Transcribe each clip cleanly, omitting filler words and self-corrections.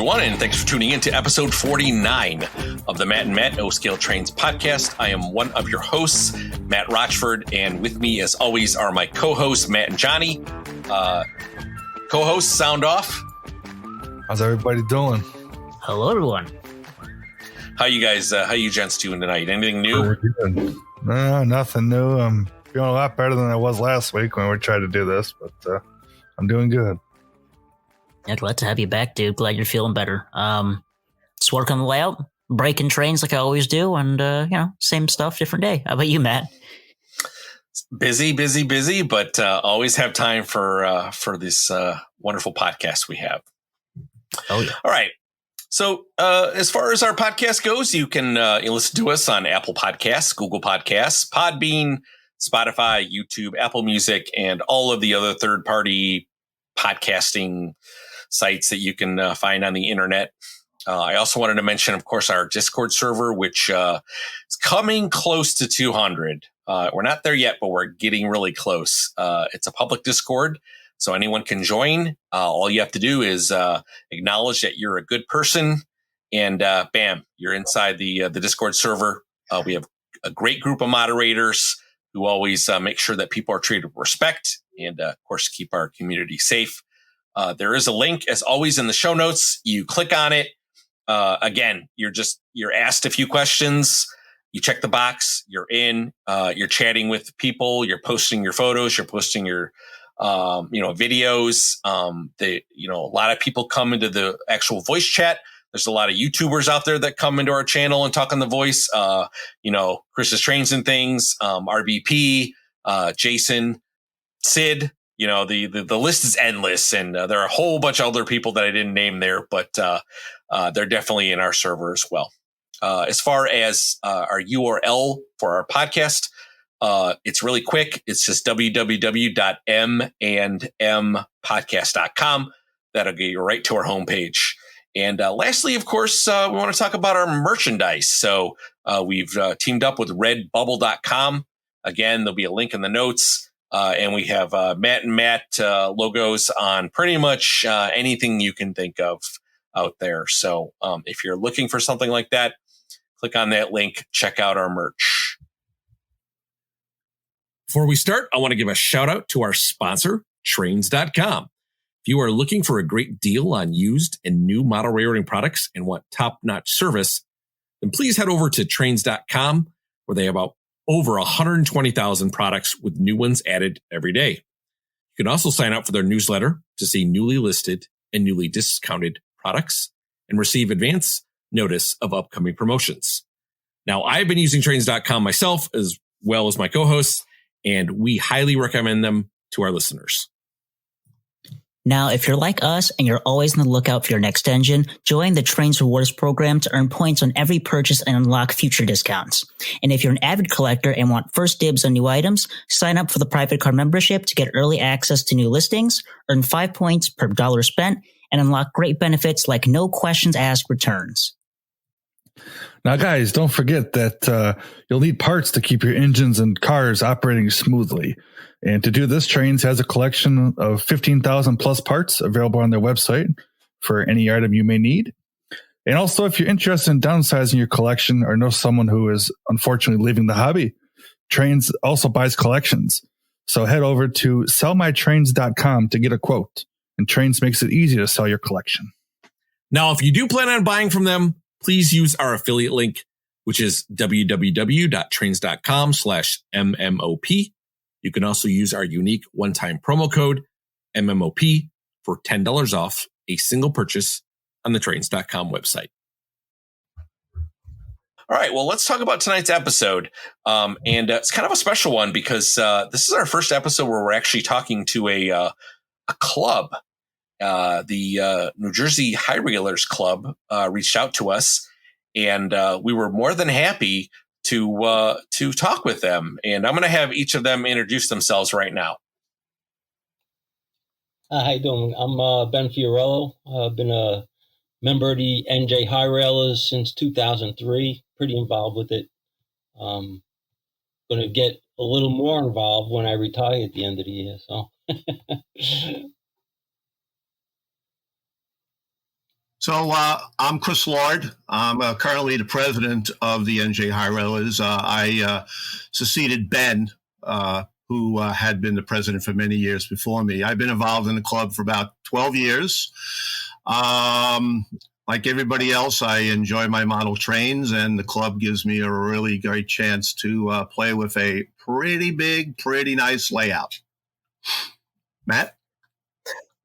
everyone, and thanks for tuning in to episode 49 of the Matt and Matt No Scale Trainz podcast. I am one of your hosts, Matt Rochford, and with me, as always, are my co-hosts, Matt and Johnny. Co-hosts, sound off. How's everybody doing? Hello, everyone. How you gents doing tonight? Anything new? No, nothing new. I'm feeling a lot better than I was last week when we tried to do this, but I'm doing good. Yeah, glad to have you back, dude. Glad you're feeling better. Just work on the layout, breaking trains like I always do, and same stuff, different day. How about you, Matt? Busy, but always have time for this wonderful podcast we have. Oh yeah. All right. So as far as our podcast goes, you can listen to us on Apple Podcasts, Google Podcasts, Podbean, Spotify, YouTube, Apple Music, and all of the other third-party podcasting sites that you can find on the internet. I also wanted to mention, of course, our Discord server, which is coming close to 200. We're not there yet, but we're getting really close. It's a public Discord, so anyone can join. All you have to do is acknowledge that you're a good person, and bam, you're inside the Discord server. We have a great group of moderators who always make sure that people are treated with respect and, of course, keep our community safe. There is a link, as always, in the show notes. You click on it. Again, you're asked a few questions. You check the box. You're in. You're chatting with people. You're posting your photos. You're posting your videos. A lot of people come into the actual voice chat. There's a lot of YouTubers out there that come into our channel and talk on the voice. Chris's Trainz and Things, RBP, Jason, Sid. The list is endless, and there are a whole bunch of other people that I didn't name there, but they're definitely in our server as well. As far as our URL for our podcast, it's really quick. It's just www.mandmpodcast.com. That'll get you right to our homepage. And lastly, of course, we want to talk about our merchandise. So we've teamed up with redbubble.com. Again, there'll be a link in the notes. And we have Matt and Matt logos on pretty much anything you can think of out there. So if you're looking for something like that, click on that link. Check out our merch. Before we start, I want to give a shout out to our sponsor, Trainz.com. If you are looking for a great deal on used and new model railroading products and want top-notch service, then please head over to Trainz.com, where they have over 120,000 products with new ones added every day. You can also sign up for their newsletter to see newly listed and newly discounted products and receive advance notice of upcoming promotions. Now, I've been using Trainz.com myself as well as my co-hosts, and we highly recommend them to our listeners. Now, if you're like us and you're always on the lookout for your next engine, join the Trainz Rewards program to earn points on every purchase and unlock future discounts. And if you're an avid collector and want first dibs on new items, sign up for the private car membership to get early access to new listings, earn 5 points per dollar spent, and unlock great benefits like no questions asked returns. Now, guys, don't forget that you'll need parts to keep your engines and cars operating smoothly. And to do this, Trainz has a collection of 15,000 plus parts available on their website for any item you may need. And also, if you're interested in downsizing your collection or know someone who is unfortunately leaving the hobby, Trainz also buys collections. So head over to sellmytrainz.com to get a quote. And Trainz makes it easy to sell your collection. Now, if you do plan on buying from them, please use our affiliate link, which is www.trainz.com/MMOP. You can also use our unique one-time promo code MMOP for $10 off a single purchase on the Trainz.com website. All right, well, let's talk about tonight's episode. And it's kind of a special one because this is our first episode where we're actually talking to a club. The New Jersey High Railers Club reached out to us, and we were more than happy to talk with them. And I'm going to have each of them introduce themselves right now. How you doing? I'm Ben Fiorello. I've been a member of the NJ High Railers since 2003. Pretty involved with it. Going to get a little more involved when I retire at the end of the year. So So I'm Chris Lord. I'm currently the president of the NJ High Railers. I succeeded Ben, who had been the president for many years before me. I've been involved in the club for about 12 years. Like everybody else, I enjoy my model trains, and the club gives me a really great chance to play with a pretty big, pretty nice layout. Matt?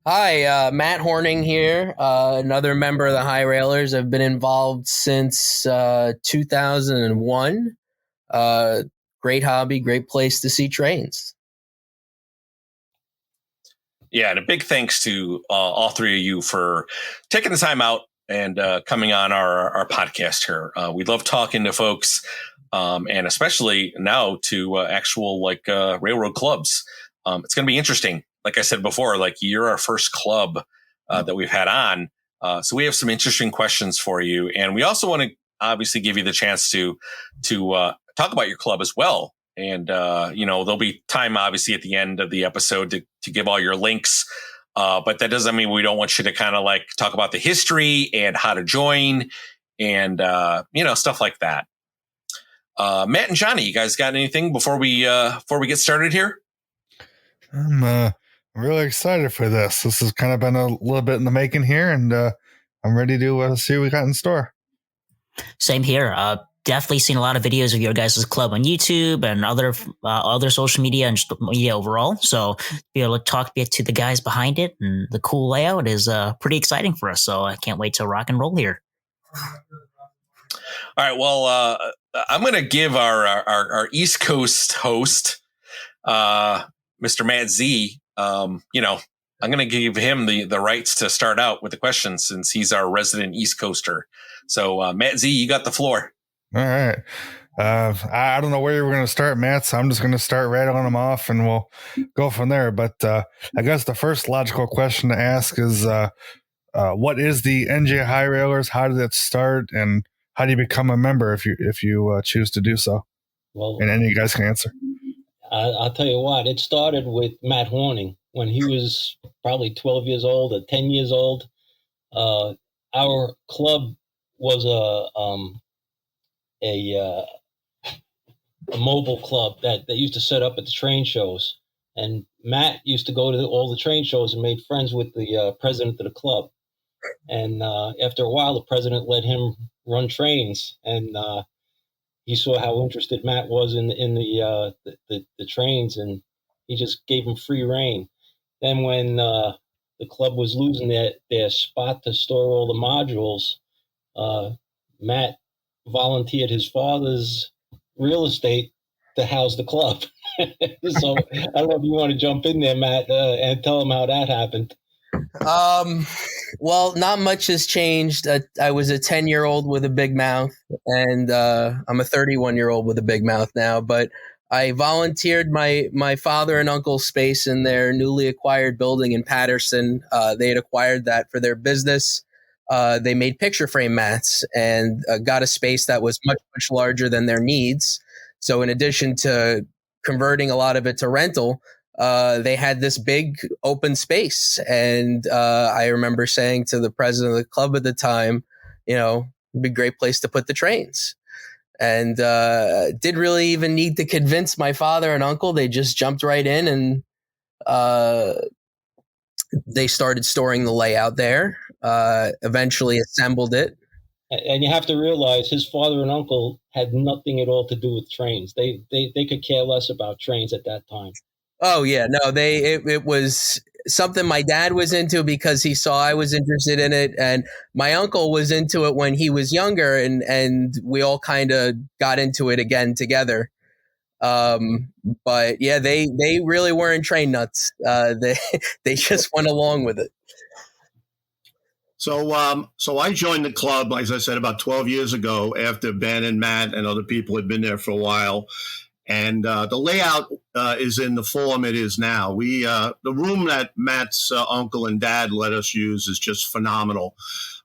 Hi, Matt Horning here, another member of the High Railers. I've been involved since 2001. Great hobby, great place to see trains. Yeah, and a big thanks to all three of you for taking the time out and coming on our podcast here. We love talking to folks, and especially now to actual railroad clubs. It's going to be interesting. Like I said before, you're our first club that we've had on. So we have some interesting questions for you. And we also want to obviously give you the chance to talk about your club as well. And, there'll be time obviously at the end of the episode to give all your links. But that doesn't mean we don't want you to kind of talk about the history and how to join and, stuff like that. Matt and Johnny, you guys got anything before we get started here? I'm really excited for this. This has kind of been a little bit in the making here, and I'm ready to see what we got in store. Same here. Definitely seen a lot of videos of your guys' club on YouTube and other social media and just media overall. So be able to talk to the guys behind it and the cool layout is pretty exciting for us. So I can't wait to rock and roll here. All right. Well, I'm going to give our East Coast host, Mr. Matt Z. I'm going to give him the rights to start out with the questions since he's our resident East Coaster. So, Matt Z, you got the floor. All right. I don't know where you were going to start, Matt, so I'm just going to start rattling them off and we'll go from there. But I guess the first logical question to ask is, what is the NJ High Railers? How did it start? And how do you become a member if you choose to do so? Well, and any of you guys can answer. I'll tell you what, it started with Matt Horning when he was probably 12 years old or 10 years old. Our club was a mobile club that used to set up at the train shows. And Matt used to go to all the train shows and made friends with the president of the club. And after a while, the president let him run trains. And he saw how interested Matt was in the trains, and he just gave him free rein. Then when the club was losing their spot to store all the modules, Matt volunteered his father's real estate to house the club. So I don't know if you want to jump in there, Matt, and tell them how that happened. Well, not much has changed. I was a 10-year-old with a big mouth, and I'm a 31-year-old with a big mouth now. But I volunteered my father and uncle's space in their newly acquired building in Patterson. They had acquired that for their business. They made picture frame mats and got a space that was much, much larger than their needs. So in addition to converting a lot of it to rental, they had this big open space. And I remember saying to the president of the club at the time, it'd be a great place to put the trains. And didn't really even need to convince my father and uncle. They just jumped right in and they started storing the layout there, eventually assembled it. And you have to realize his father and uncle had nothing at all to do with trains. They could care less about trains at that time. Oh yeah, no, it was something my dad was into because he saw I was interested in it, and my uncle was into it when he was younger, and we all kind of got into it again together. But yeah, they really weren't train nuts. They just went along with it. So I joined the club, as I said, about 12 years ago after Ben and Matt and other people had been there for a while. And the layout is in the form it is now. The room that Matt's uncle and dad let us use is just phenomenal.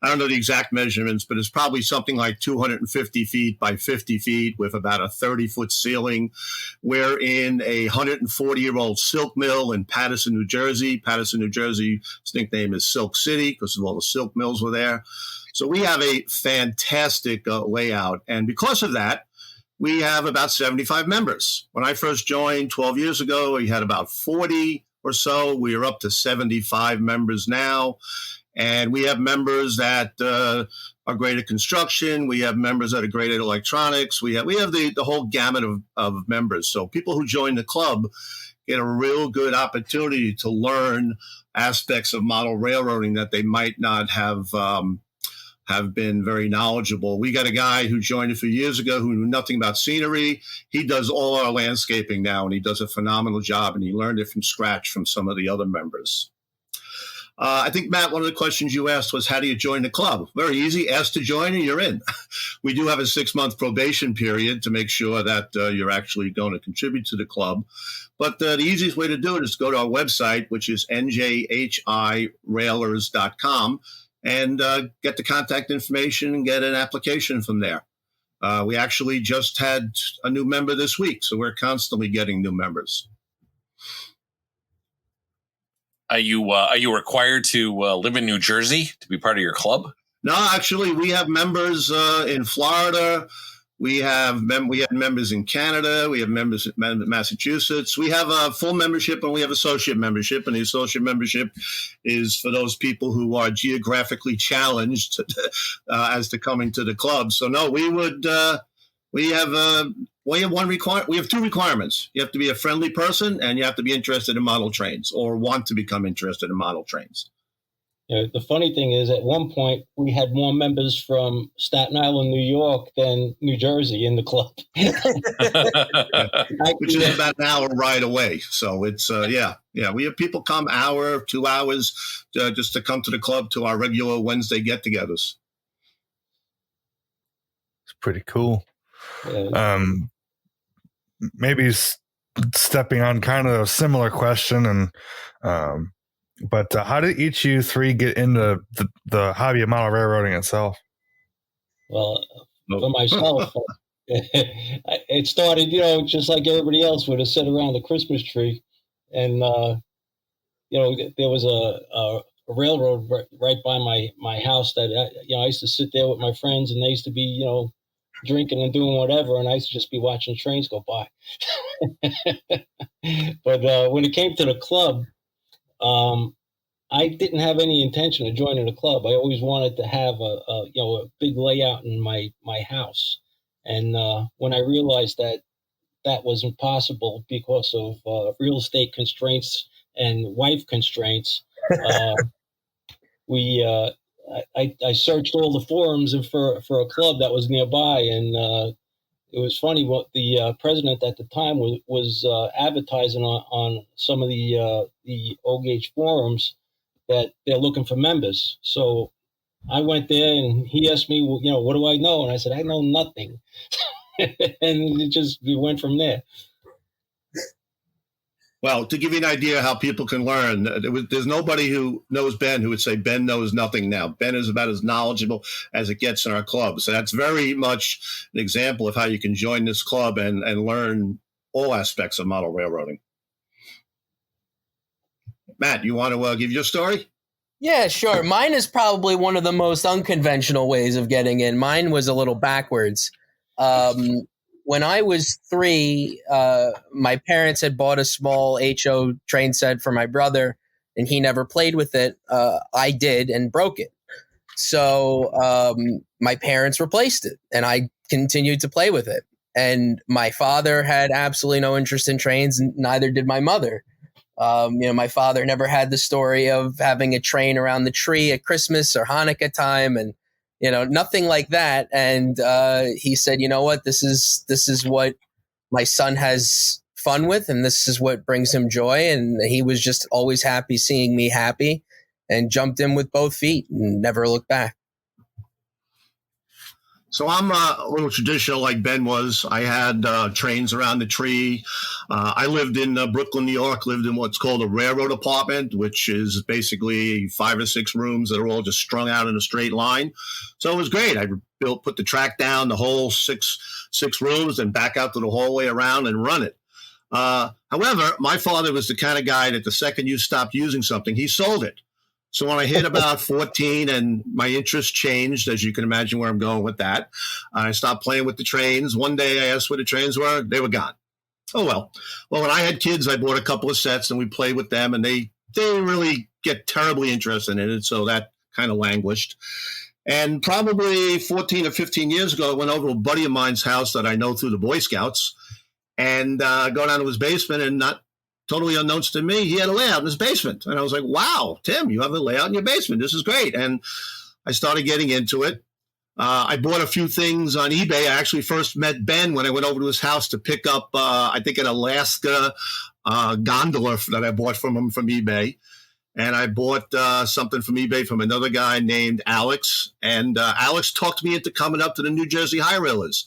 I don't know the exact measurements, but it's probably something like 250 feet by 50 feet with about a 30-foot ceiling. We're in a 140-year-old silk mill in Paterson, New Jersey. Paterson, New Jersey's nickname is Silk City because of all the silk mills were there. So we have a fantastic layout. And because of that, we have about 75 members. When I first joined 12 years ago, we had about 40 or so. We are up to 75 members now. And we have members that are great at construction. We have members that are great at electronics. We have the whole gamut of members. So people who join the club get a real good opportunity to learn aspects of model railroading that they might not have been very knowledgeable. We got a guy who joined a few years ago who knew nothing about scenery. He does all our landscaping now, and he does a phenomenal job, and he learned it from scratch from some of the other members. I think, Matt, one of the questions you asked was, how do you join the club? Very easy. Ask to join and you're in. We do have a 6-month probation period to make sure that you're actually going to contribute to the club. But the easiest way to do it is to go to our website, which is njhirailers.com, and get the contact information and get an application from there. We actually just had a new member this week, so we're constantly getting new members. Are you required to live in New Jersey to be part of your club? No, actually, we have members in Florida. We have members in Canada. We have members in Massachusetts. We have a full membership and we have associate membership. And the associate membership is for those people who are geographically challenged as to coming to the club. So no, we have two requirements. You have to be a friendly person and you have to be interested in model trains or want to become interested in model trains. You know, the funny thing is, at one point, we had more members from Staten Island, New York, than New Jersey in the club. Which is about an hour ride away. So it's, yeah. We have people come hour, 2 hours just to come to the club to our regular Wednesday get-togethers. It's pretty cool. Yeah. Maybe stepping on kind of a similar question, but how did each of you three get into the hobby of model railroading itself? Well, for myself, it started, just like everybody else would have sit around the Christmas tree. And, there was a railroad right by my house that, I used to sit there with my friends and they used to be, drinking and doing whatever. And I used to just be watching trains go by. But when it came to the club, I didn't have any intention of joining the club. I always wanted to have a big layout in my house. And when I realized that wasn't possible because of real estate constraints and wife constraints, I searched all the forums for a club that was nearby. And it was funny, what the president at the time was advertising on some of the O-Gauge forums that they're looking for members. So I went there and he asked me, what do I know? And I said, I know nothing. And we went from there. Well, to give you an idea how people can learn, there's nobody who knows Ben who would say Ben knows nothing now. Ben is about as knowledgeable as it gets in our club. So that's very much an example of how you can join this club and learn all aspects of model railroading. Matt, you want to give your story? Yeah, sure. Mine is probably one of the most unconventional ways of getting in. Mine was a little backwards. When I was 3, my parents had bought a small HO train set for my brother, and he never played with it. I did and broke it. So my parents replaced it, and I continued to play with it. And my father had absolutely no interest in trains, and neither did my mother. My father never had the story of having a train around the tree at Christmas or Hanukkah time, and nothing like that. And he said, you know what, this is what my son has fun with, and this is what brings him joy. And he was just always happy seeing me happy, and jumped in with both feet and never looked back. So I'm a little traditional like Ben was. I had trains around the tree. I lived in Brooklyn, New York, lived in what's called a railroad apartment, which is basically 5 or 6 rooms that are all just strung out in a straight line. So it was great. I put the track down, the whole six rooms, and back out to the hallway around and run it. However, my father was the kind of guy that the second you stopped using something, he sold it. So when I hit about 14 and my interest changed, as you can imagine where I'm going with that, I stopped playing with the trains. One day I asked where the trains were. They were gone. Oh, well. Well, when I had kids, I bought a couple of sets and we played with them, and they didn't really get terribly interested in it. So that kind of languished. And probably 14 or 15 years ago, I went over to a buddy of mine's house that I know through the Boy Scouts and go down to his basement, and not totally unknowns to me, he had a layout in his basement. And I was like, wow, Tim, you have a layout in your basement. This is great. And I started getting into it. I bought a few things on eBay. I actually first met Ben when I went over to his house to pick up, I think, an Alaska gondola that I bought from him from eBay. And I bought something from eBay from another guy named Alex. And Alex talked me into coming up to the New Jersey High Railers.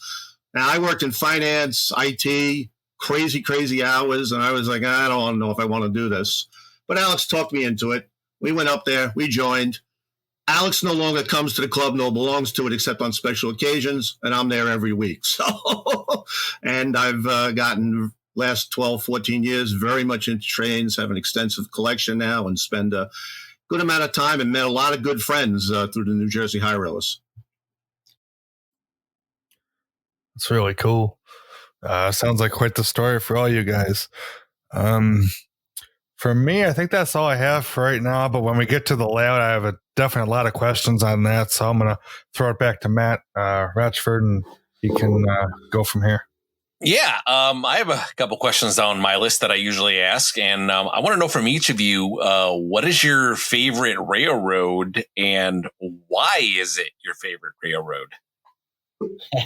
Now, I worked in finance, IT, crazy hours. And I was like, I don't know if I want to do this. But Alex talked me into it. We went up there. We joined. Alex no longer comes to the club, nor belongs to it, except on special occasions. And I'm there every week. So, and I've gotten last 12, 14 years very much into trains, have an extensive collection now, and spend a good amount of time and met a lot of good friends through the New Jersey High Railers. It's really cool. Sounds like quite the story for all you guys. For me, I think that's all I have for right now. But when we get to the layout, I have definitely a lot of questions on that. So I'm going to throw it back to Matt Ratchford, and he can go from here. Yeah, I have a couple questions on my list that I usually ask. And I want to know from each of you, what is your favorite railroad and why is it your favorite railroad?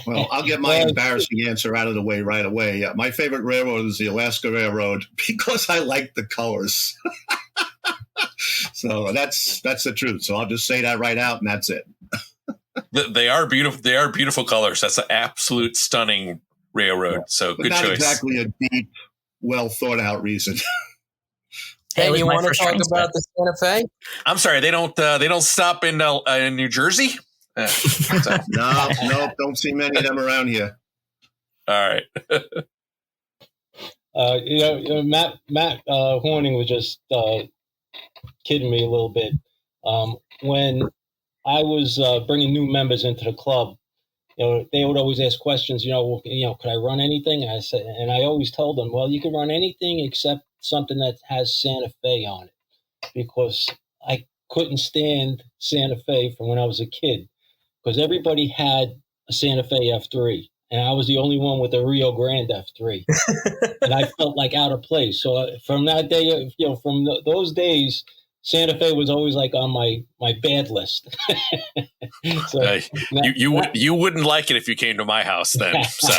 Well, I'll get my embarrassing answer out of the way right away. My favorite railroad is the Alaska Railroad because I like the colors. So that's the truth. So I'll just say that right out, and that's it. They are beautiful. They are beautiful colors. That's an absolute stunning railroad. So but good not choice. Exactly a deep, well thought out reason. Hey, you want to talk about the Santa Fe? I'm sorry, they don't stop in New Jersey. No, don't see many of them around here. All right. Matt Horning was just kidding me a little bit. When I was bringing new members into the club, they would always ask questions. Could I run anything? And I always told them, well, you can run anything except something that has Santa Fe on it, because I couldn't stand Santa Fe from when I was a kid. Because everybody had a Santa Fe F3, and I was the only one with a Rio Grande F3, and I felt like out of place. So from that day, from those days, Santa Fe was always like on my bad list. So you wouldn't like it if you came to my house then. So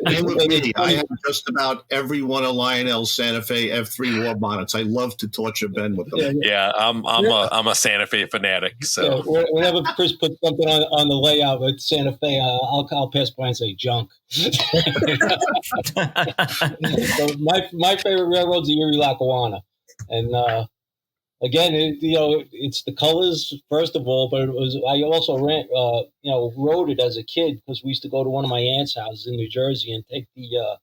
Same with me. I have just about every one of Lionel's Santa Fe F3 war bonnets. I love to torture Ben with them. Yeah, I'm a Santa Fe fanatic. So whenever Chris puts something on the layout with Santa Fe, I'll pass by and say junk. So my favorite railroad's the Erie Lackawanna. And again, it's the colors first of all, but I also rode it as a kid because we used to go to one of my aunt's houses in New Jersey and take the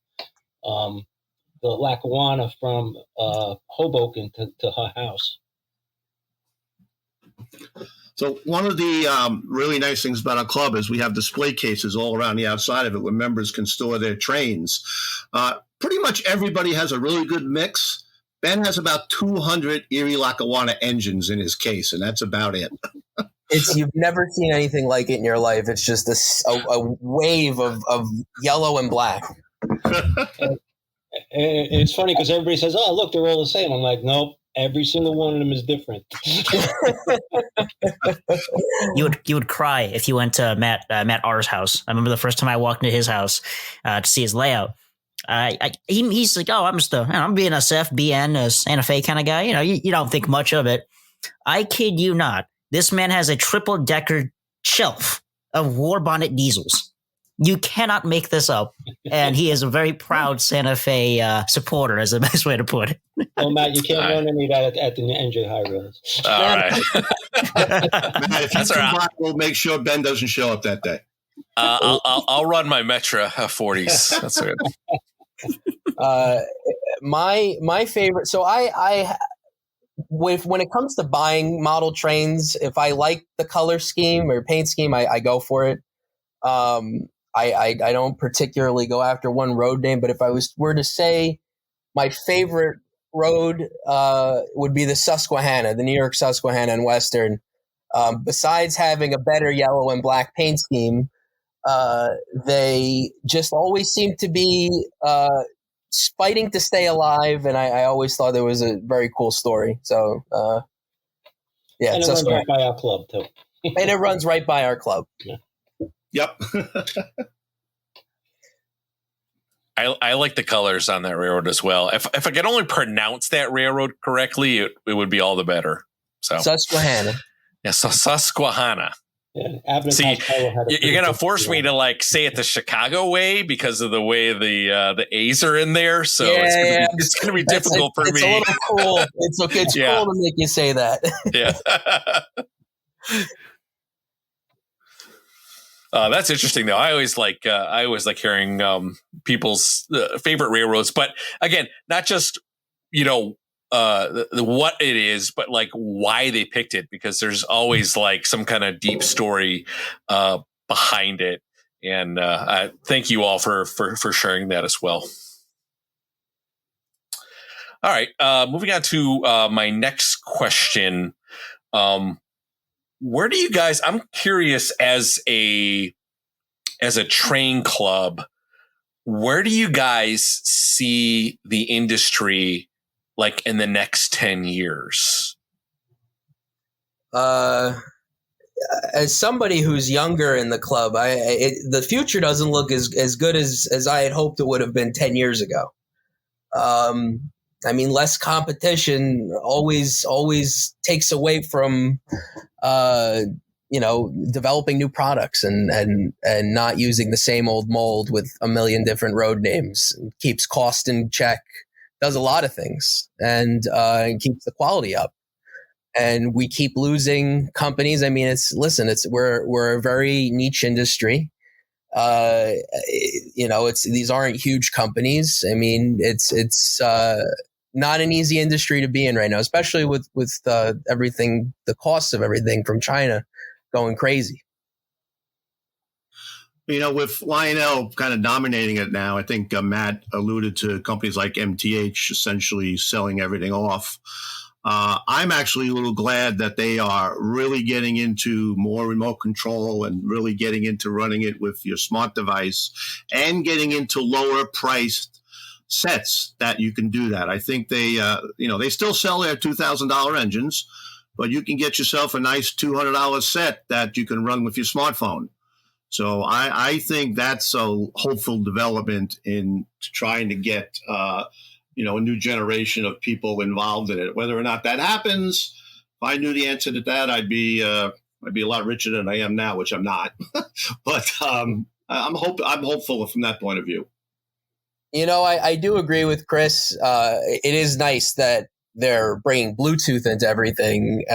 Lackawanna from Hoboken to her house. So one of the really nice things about our club is we have display cases all around the outside of it where members can store their trains. Pretty much everybody has a really good mix. Ben has about 200 Erie Lackawanna engines in his case, and that's about it. You've never seen anything like it in your life. It's just a wave of yellow and black. And it's funny because everybody says, "Oh, look, they're all the same." I'm like, nope. Every single one of them is different. You would cry if you went to Matt R's house. I remember the first time I walked into his house to see his layout. He's like, oh, I'm being a BN, a Santa Fe kind of guy. You don't think much of it. I kid you not. This man has a triple-decker shelf of war bonnet diesels. You cannot make this up. And he is a very proud Santa Fe supporter, is the best way to put it. Well, Matt, you can't run any of that at the NJ High Rails. All right. Matt, if you come by, we'll make sure Ben doesn't show up that day. I'll run my Metra 40s. That's good. My favorite. So when it comes to buying model trains, if I like the color scheme or paint scheme, I go for it. I don't particularly go after one road name, but if I were to say my favorite road would be the Susquehanna, the New York Susquehanna and Western. Besides having a better yellow and black paint scheme, they just always seem to be fighting to stay alive, and I always thought there was a very cool story. So, yeah, and it runs right by our club too. And it runs right by our club. Yeah. Yep. I like the colors on that railroad as well. If I could only pronounce that railroad correctly, it would be all the better. So Susquehanna. Yeah, so Susquehanna. Yeah, see, you're gonna force me to like say it the Chicago way because of the way the A's are in there. So it's gonna be difficult for me. It's a little cool. It's okay. It's cool to make you say that. Yeah. That's interesting, though. I always like hearing people's favorite railroads, but again, not just what it is, but like why they picked it, because there's always like some kind of deep story behind it. And I thank you all for sharing that as well. All right, moving on to my next question. Where do you guys? I'm curious as a train club, where do you guys see the industry like in the next 10 years? As somebody who's younger in the club, the future doesn't look as good as I had hoped it would have been 10 years ago. I mean, less competition always takes away from, developing new products and not using the same old mold with a million different road names. It keeps cost in check, does a lot of things, and keeps the quality up. And we keep losing companies. I mean, we're a very niche industry. These aren't huge companies. I mean, it's not an easy industry to be in right now, especially with everything, the costs of everything from China going crazy. With Lionel kind of dominating it now, I think Matt alluded to companies like MTH essentially selling everything off. I'm actually a little glad that they are really getting into more remote control and really getting into running it with your smart device and getting into lower priced sets that you can do that. I think they still sell their $2,000 engines, but you can get yourself a nice $200 set that you can run with your smartphone. So I think that's a hopeful development in trying to get a new generation of people involved in it. Whether or not that happens, if I knew the answer to that, I'd be a lot richer than I am now, which I'm not. But I'm hopeful from that point of view. I do agree with Chris. It is nice that they're bringing Bluetooth into everything,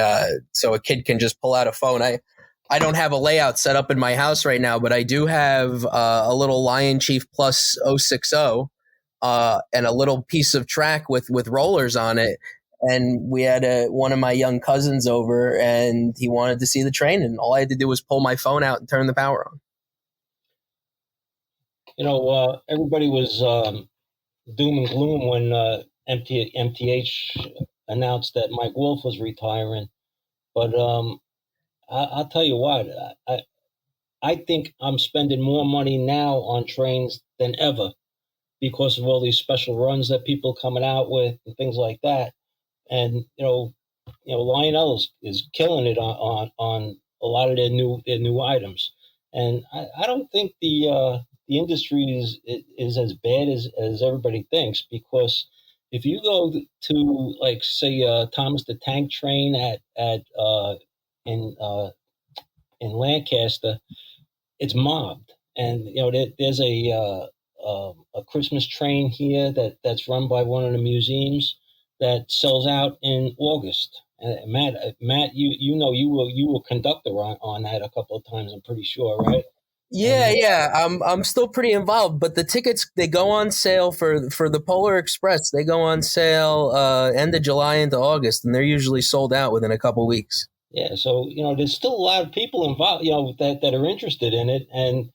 so a kid can just pull out a phone. I don't have a layout set up in my house right now, but I do have a little Lion Chief Plus 060 and a little piece of track with rollers on it. And we had one of my young cousins over, and he wanted to see the train, and all I had to do was pull my phone out and turn the power on. Everybody was doom and gloom when MTH announced that Mike Wolf was retiring. But I'll tell you what, I think I'm spending more money now on trains than ever because of all these special runs that people coming out with and things like that. And Lionel is killing it on a lot of their new items. And I don't think the industry is as bad as everybody thinks, because if you go to like say Thomas the Tank Train in Lancaster, it's mobbed. And there's a Christmas train here that's run by one of the museums that sells out in August. And Matt, you were conductor on that a couple of times. I'm pretty sure, right? Yeah. I'm still pretty involved, but the tickets, they go on sale for the Polar Express. They go on sale end of July into August, and they're usually sold out within a couple weeks. Yeah, so there's still a lot of people involved, that are interested in it, and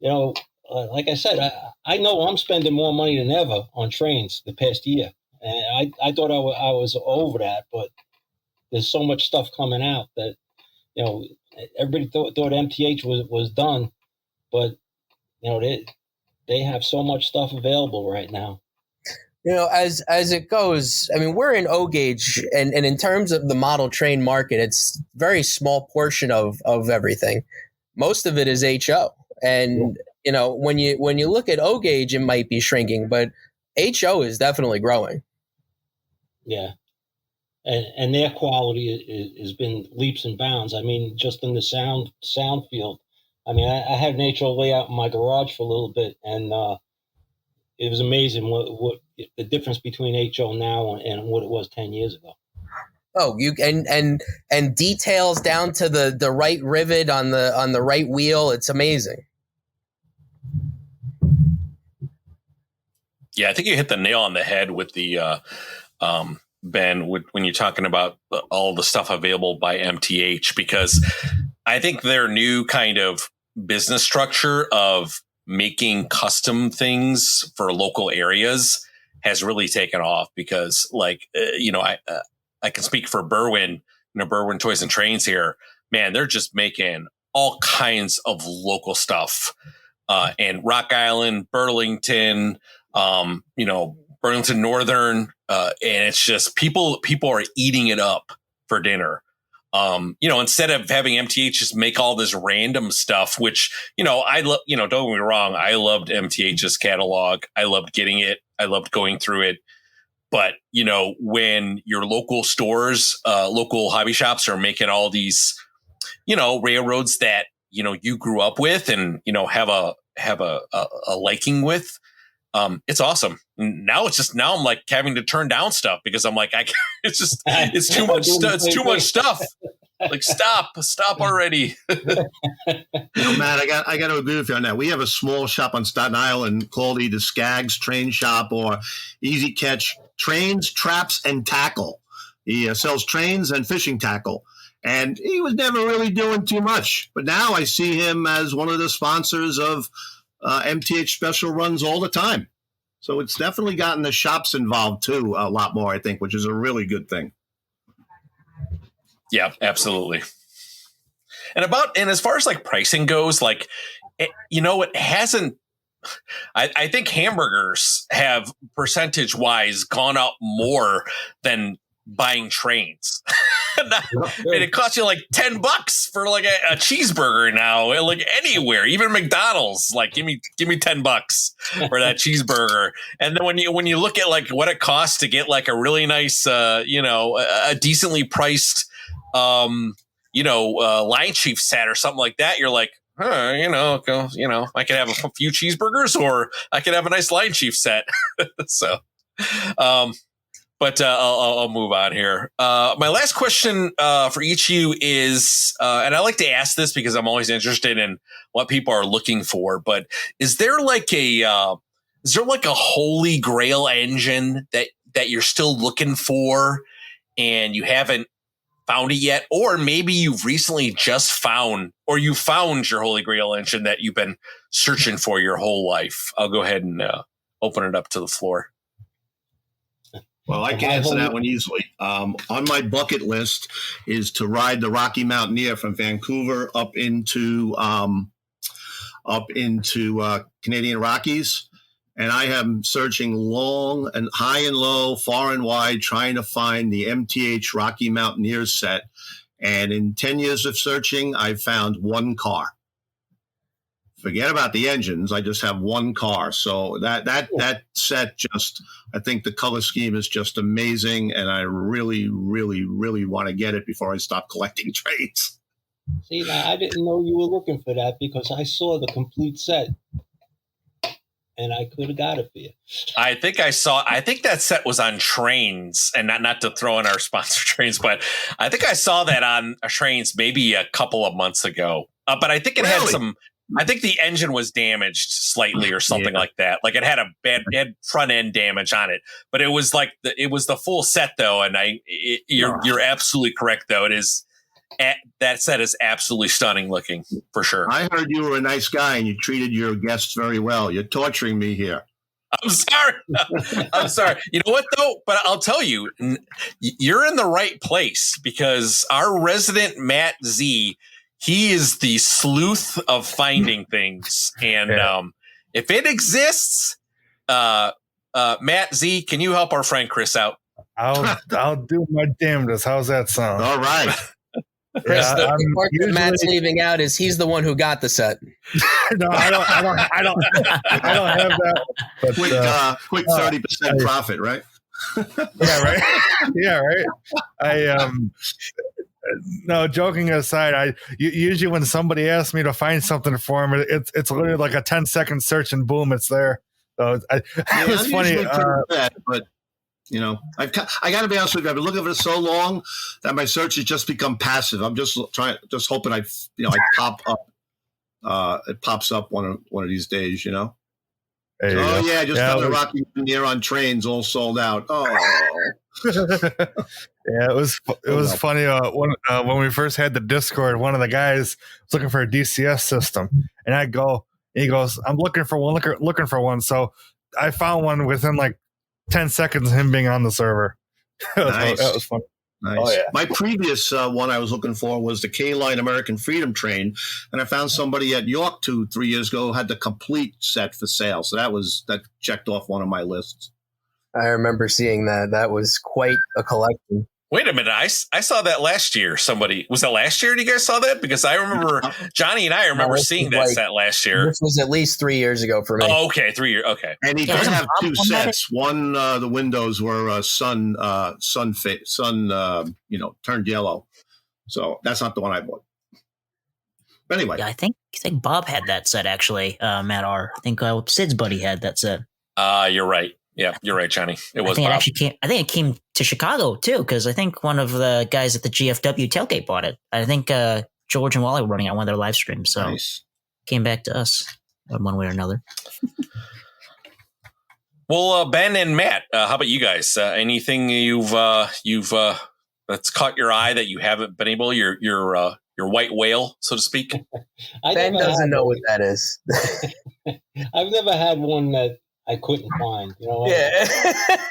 like I said, I know I'm spending more money than ever on Trainz the past year, and I thought I was over that, but there's so much stuff coming out that everybody thought MTH was done, but they have so much stuff available right now. As it goes, I mean, we're in O gauge, and in terms of the model train market, it's a very small portion of everything. Most of it is HO, and when you look at O gauge, it might be shrinking, but HO is definitely growing. Yeah, and their quality has been leaps and bounds. I mean, just in the sound field. I mean, I had an HO layout in my garage for a little bit, and it was amazing what the difference between HO now and what it was 10 years ago. Oh, you and details down to the right rivet on the right wheel. It's amazing. Yeah, I think you hit the nail on the head with the Ben when you're talking about all the stuff available by MTH, because I think their new kind of business structure of making custom things for local areas has really taken off, because I can speak for Berwyn, Berwyn Toys and Trainz here, man, they're just making all kinds of local stuff. And Rock Island, Burlington, Burlington Northern, and it's just people are eating it up for dinner. Instead of having MTH just make all this random stuff, which, I love, don't get me wrong, I loved MTH's catalog. I loved getting it. I loved going through it. But, when your local stores, local hobby shops are making all these, railroads that, you grew up with and, have a liking with, it's awesome. Now I'm like having to turn down stuff because I'm like, it's too much stuff. It's too much stuff. Like, stop already. Matt, I got to agree with you on that. We have a small shop on Staten Island called either Skaggs Train Shop or Easy Catch Trains, Traps, and Tackle. He sells trains and fishing tackle. And he was never really doing too much. But now I see him as one of the sponsors of MTH special runs all the time. So it's definitely gotten the shops involved too a lot more, I think, which is a really good thing. Yeah, absolutely. And as far as like pricing goes, like, it hasn't, I think hamburgers have percentage wise gone up more than buying trains. And it costs you like $10 for like a cheeseburger now, like anywhere, even McDonald's. Like, give me $10 for that cheeseburger. And then when you look at like what it costs to get like a really nice, a decently priced, line chief set or something like that, you're like, I could have a few cheeseburgers or I could have a nice line chief set. So, but I'll move on here. My last question for each of you is, and I like to ask this because I'm always interested in what people are looking for, but is there like a holy grail engine that you're still looking for and you haven't found it yet? Or maybe you've recently just found your holy grail engine that you've been searching for your whole life. I'll go ahead and open it up to the floor. Well, I can answer that one easily. On my bucket list is to ride the Rocky Mountaineer from Vancouver up into Canadian Rockies. And I am searching long and high and low, far and wide, trying to find the MTH Rocky Mountaineer set. And in 10 years of searching, I found one car. Forget about the engines. I just have one car. So that set I think the color scheme is just amazing. And I really, really, really want to get it before I stop collecting trains. See, now, I didn't know you were looking for that because I saw the complete set, and I could have got it for you. I think that set was on Trainz, and not to throw in our sponsor Trainz, but I think I saw that on a Trainz maybe a couple of months ago. But I think it had some. I think the engine was damaged slightly or something like that. Like it had it had front end damage on it, but it was like it was the full set though. And you're absolutely correct though. It is. That set is absolutely stunning looking for sure. I heard you were a nice guy and you treated your guests very well. You're torturing me here. I'm sorry. I'm sorry. You know what though? But I'll tell you, you're in the right place because our resident Matt Z, he is the sleuth of finding things. And if it exists, Matt Z, can you help our friend Chris out? I'll do my damnedest. How's that sound? All right. Chris, the part that Matt's leaving out is he's the one who got the set. No, I don't have that. But, quick 30% profit, right? Yeah, right. Yeah, right. No, joking aside, usually when somebody asks me to find something for them, it's literally like a 10-second search and boom, it's there. So it was funny. But you know, I got to be honest with you. I've been looking for it so long that my search has just become passive. I'm just hoping I pop up. It pops up one of these days. You know. I just got the Rocky Near on Trainz all sold out. Oh. Yeah, it was funny. When we first had the Discord, one of the guys was looking for a DCS system, and he goes, "I'm looking for one." So I found one within like 10 seconds of him being on the server. Nice. That was fun. Nice. Oh, yeah. My previous one I was looking for was the K-Line American Freedom Train, and I found somebody at York 2-3 years ago had the complete set for sale. So that checked off one of my lists. I remember seeing that. That was quite a collection. Wait a minute. I saw that last year. Was that last year? You guys saw that? Because I remember Johnny and I remember seeing that set last year. This was at least 3 years ago for me. Oh, okay. 3 years. Okay. And he did have two sets. One, the windows were sun, turned yellow. So that's not the one I bought. But anyway. Yeah, I think Bob had that set actually, Matt R. I think Sid's buddy had that set. You're right. Yeah, you're right, Johnny. It was Bob. I think it came to Chicago too, because I think one of the guys at the GFW tailgate bought it. I think George and Wally were running out one of their live streams, so nice. Came back to us in one way or another. Well, Ben and Matt, how about you guys? Anything you've that's caught your eye that you haven't been able your white whale, so to speak? Ben doesn't know what that is. I've never had one that I couldn't find. You know, yeah.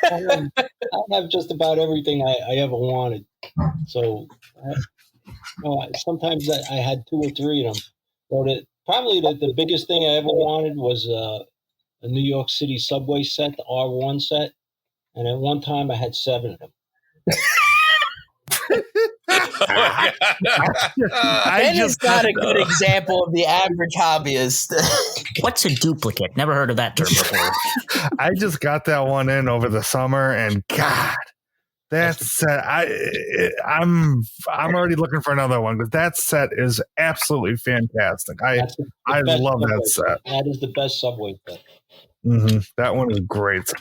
I have just about everything I ever wanted. So, sometimes I had 2 or 3 of them. So probably the biggest thing I ever wanted was a New York City subway set, the R1 set. And at one time I had 7 of them. Ben is not a good example of the average hobbyist. What's a duplicate? Never heard of that term before. I just got that one in over the summer, and God, that set. I'm already looking for another one because that set is absolutely fantastic. I love that set. That is the best subway set. Mm-hmm. That one is great.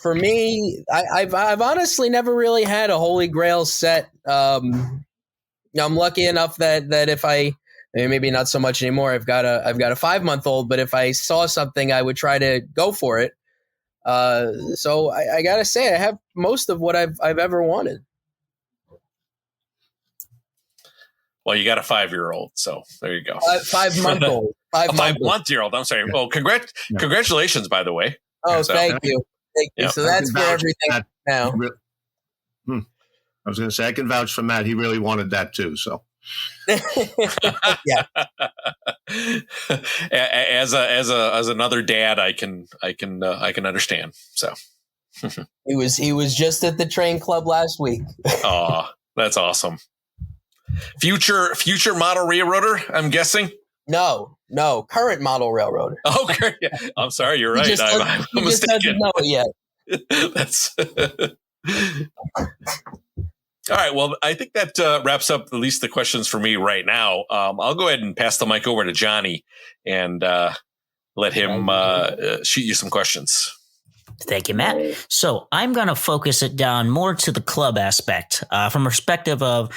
For me, I've honestly never really had a Holy Grail set. I'm lucky enough that if maybe not so much anymore. I've got a 5-month-old, but if I saw something, I would try to go for it. So I gotta say, I have most of what I've ever wanted. Well, you got a 5-year-old, so there you go. 5-month-old. A 5-month-old. I'm sorry. Well, congratulations, by the way. Oh, thank you. Thank you. Yeah. So that's for everything now. I was going to say, I can vouch for Matt. He really wanted that too. So, yeah. As another dad, I can understand. So, he was just at the train club last week. Oh, that's awesome. Future model railroader, I'm guessing. No, current model railroader. Okay, yeah. I'm sorry, you're right. He just doesn't know it yet. That's All right. Well, I think that wraps up at least the questions for me right now. I'll go ahead and pass the mic over to Johnny and let him shoot you some questions. Thank you, Matt. So I'm going to focus it down more to the club aspect from a perspective of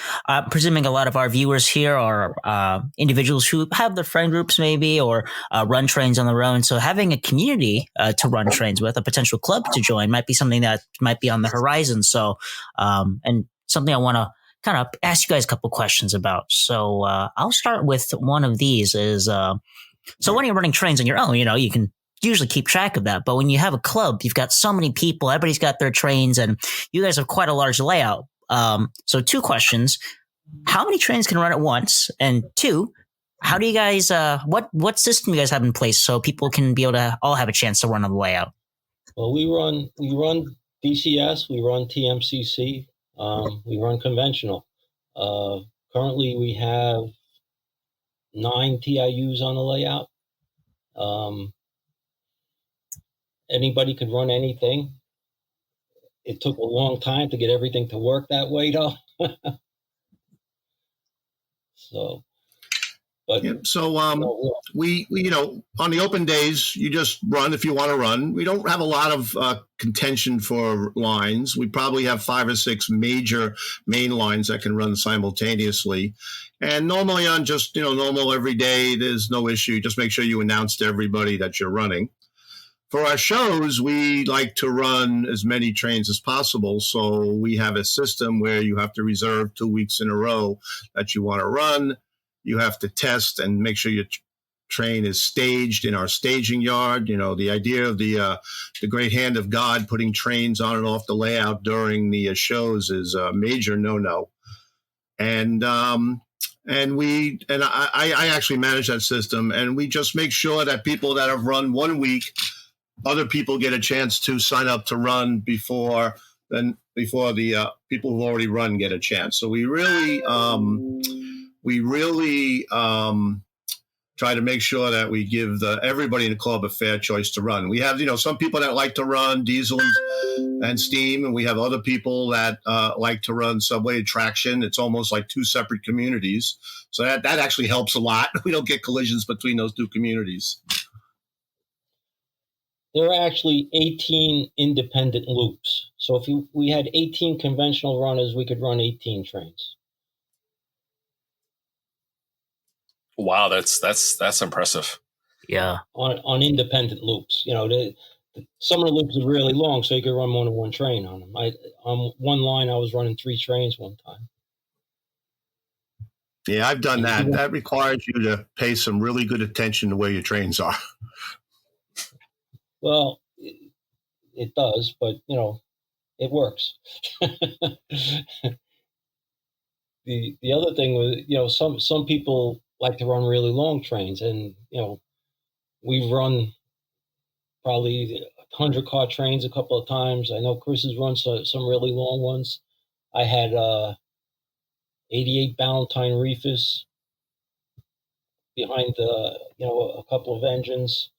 presuming a lot of our viewers here are individuals who have their friend groups maybe or run trains on their own. So having a community to run trains with, a potential club to join might be something that might be on the horizon. So and something I want to kind of ask you guys a couple questions about. So I'll start with one of these is so when you're running trains on your own, you can usually keep track of that. But when you have a club, you've got so many people, everybody's got their trains, and you guys have quite a large layout. So 2 questions. How many trains can run at once? And 2, how do you guys, what system you guys have in place so people can be able to all have a chance to run on the layout? Well, we run DCS, we run TMCC, we run conventional. Currently, we have 9 TIUs on the layout. Anybody could run anything. It took a long time to get everything to work that way, though. So, but yeah, so we on the open days, you just run if you want to run. We don't have a lot of contention for lines. We probably have 5 or 6 major main lines that can run simultaneously. And normally on just normal every day, there's no issue. Just make sure you announce to everybody that you're running. For our shows, we like to run as many trains as possible. So we have a system where you have to reserve 2 weeks in a row that you want to run. You have to test and make sure your train is staged in our staging yard. The idea of the great hand of God putting trains on and off the layout during the shows is a major no-no. And I actually manage that system. And we just make sure that people that have run 1 week, other people get a chance to sign up to run before the people who've already run get a chance. So we really try to make sure that we give everybody in the club a fair choice to run. We have some people that like to run diesel and steam, and we have other people that like to run subway traction. It's almost like 2 separate communities. So that actually helps a lot. We don't get collisions between those 2 communities. There are actually 18 independent loops. So if we had 18 conventional runners, we could run 18 trains. Wow, that's impressive. Yeah. On independent loops, some of the loops are really long, so you could run more than 1 train on them. On one line, I was running 3 trains one time. Yeah, I've done that. That requires you to pay some really good attention to where your trains are. Well, it does, but it works. The other thing was, some people like to run really long trains, and we've run probably 100-car trains a couple of times. I know Chris has run some really long ones. I had 88 Ballantine Reefus behind a couple of engines.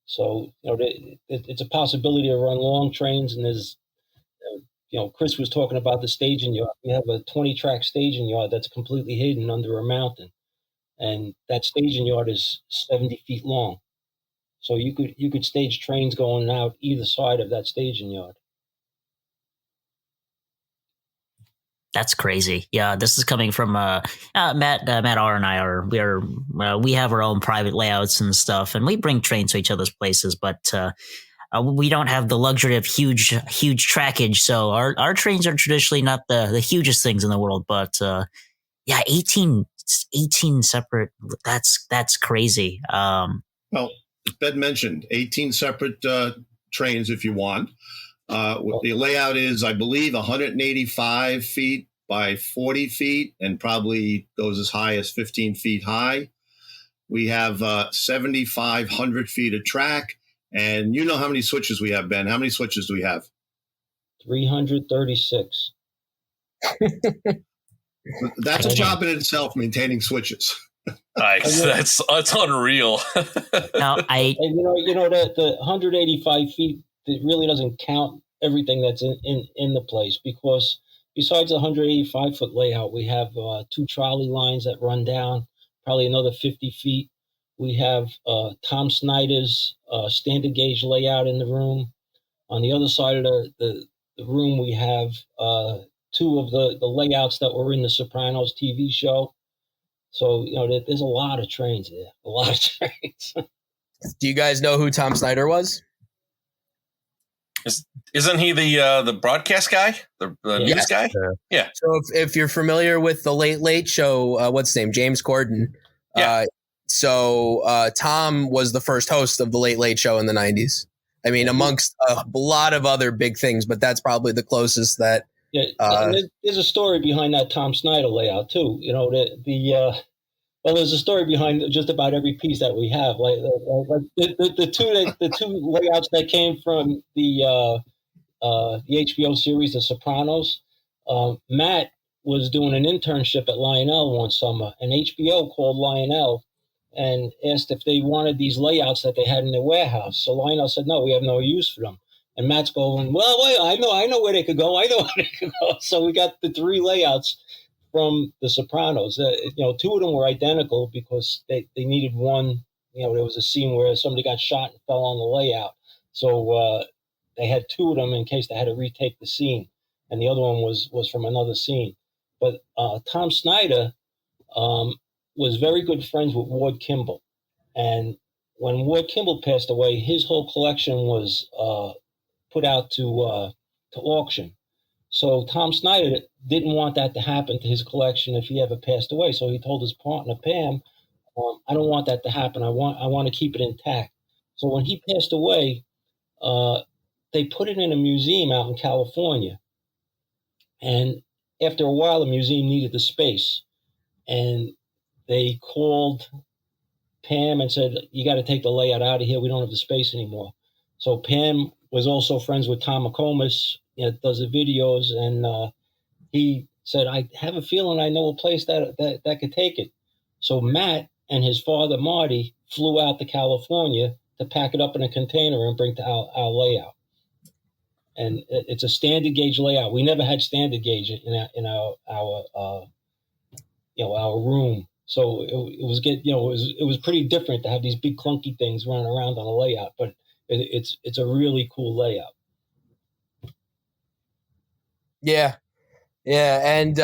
So, it's a possibility to run long trains, and there's, Chris was talking about the staging yard. We have a 20-track staging yard that's completely hidden under a mountain, and that staging yard is 70 feet long. So you could stage trains going out either side of that staging yard. That's crazy. Yeah, this is coming from Matt R and I we have our own private layouts and stuff, and we bring trains to each other's places, but we don't have the luxury of huge trackage. So our trains are traditionally not the hugest things in the world, but 18 separate. That's crazy. Well, as Ben mentioned, 18 separate trains if you want. The layout is, I believe, 185 feet by 40 feet and probably goes as high as 15 feet high. We have 7,500 feet of track. And you know how many switches we have, Ben? How many switches do we have? 336. That's a job in itself, maintaining switches. Nice. That's unreal. Now, the 185 feet, it really doesn't count everything that's in the place, because besides the 185-foot layout, we have 2 trolley lines that run down, probably another 50 feet. We have Tom Snyder's standard gauge layout in the room. On the other side of the room, we have 2 of the layouts that were in the Sopranos TV show. So, there's a lot of trains there, a lot of trains. Do you guys know who Tom Snyder was? Isn't he the broadcast guy, the news guy? Yeah. So if you're familiar with the Late Late Show, what's his name? James Corden. Yeah. Tom was the first host of the Late Late Show in the 90s. I mean, amongst a lot of other big things, but that's probably the closest that. Yeah, there's a story behind that Tom Snyder layout too. There's a story behind just about every piece that we have. Like the two layouts that came from the HBO series The Sopranos. Matt was doing an internship at Lionel one summer, and HBO called Lionel and asked if they wanted these layouts that they had in their warehouse. So Lionel said, "No, we have no use for them." And Matt's going, "Well, wait, I know where they could go. I know where they could go." So we got the 3 layouts from The Sopranos. 2 of them were identical because they needed one. There was a scene where somebody got shot and fell on the layout. So they had 2 of them in case they had to retake the scene. And the other one was from another scene. But Tom Snyder was very good friends with Ward Kimball. And when Ward Kimball passed away, his whole collection was put out to auction. So Tom Snyder didn't want that to happen to his collection if he ever passed away. So he told his partner, Pam, I don't want that to happen. I want to keep it intact. So when he passed away, they put it in a museum out in California. And after a while, the museum needed the space. And they called Pam and said, "You got to take the layout out of here. We don't have the space anymore." So Pam was also friends with Tom McComas, does the videos, and he said, "I have a feeling I know a place that could take it." So Matt and his father, Marty, flew out to California to pack it up in a container and bring to our layout. And it's a standard gauge layout. We never had standard gauge in our room. So it was pretty different to have these big clunky things running around on a layout, but it's a really cool layout. Yeah. And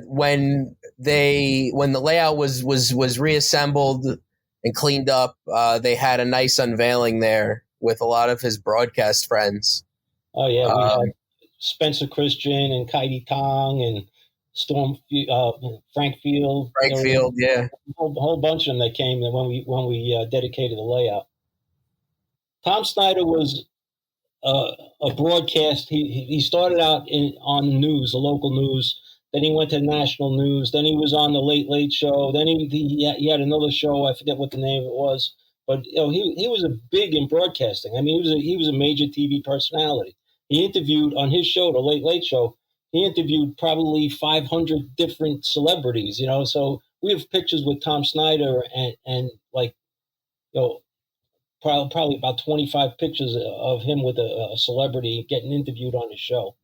when the layout was reassembled and cleaned up, they had a nice unveiling there with a lot of his broadcast friends. Oh yeah, we had Spencer Christian and Kaidi Tong and Frank Field. Yeah, a whole bunch of them that came when we dedicated the layout. Tom Snyder was a broadcast. He started out on the news, the local news. Then he went to national news. Then he was on the Late Late Show. Then he had another show. I forget what the name of it was. But he was big in broadcasting. I mean, he was a major TV personality. He interviewed on his show, the Late Late Show. He interviewed probably 500 different celebrities. So we have pictures with Tom Snyder and probably about 25 pictures of him with a celebrity getting interviewed on his show.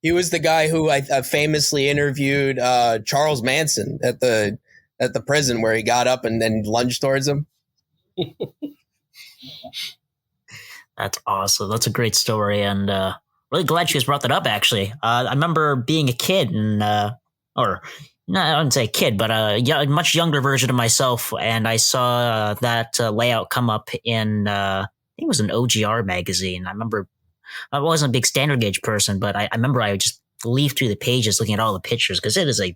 He was the guy who I famously interviewed Charles Manson at the prison, where he got up and then lunged towards him. That's awesome. That's a great story, and really glad you guys brought that up. Actually, I remember being a kid, and or no, I wouldn't say a kid, but a much younger version of myself, and I saw that layout come up in I think it was an OGR magazine. I remember I wasn't a big standard gauge person, but I remember I would just leaf through the pages looking at all the pictures because it is a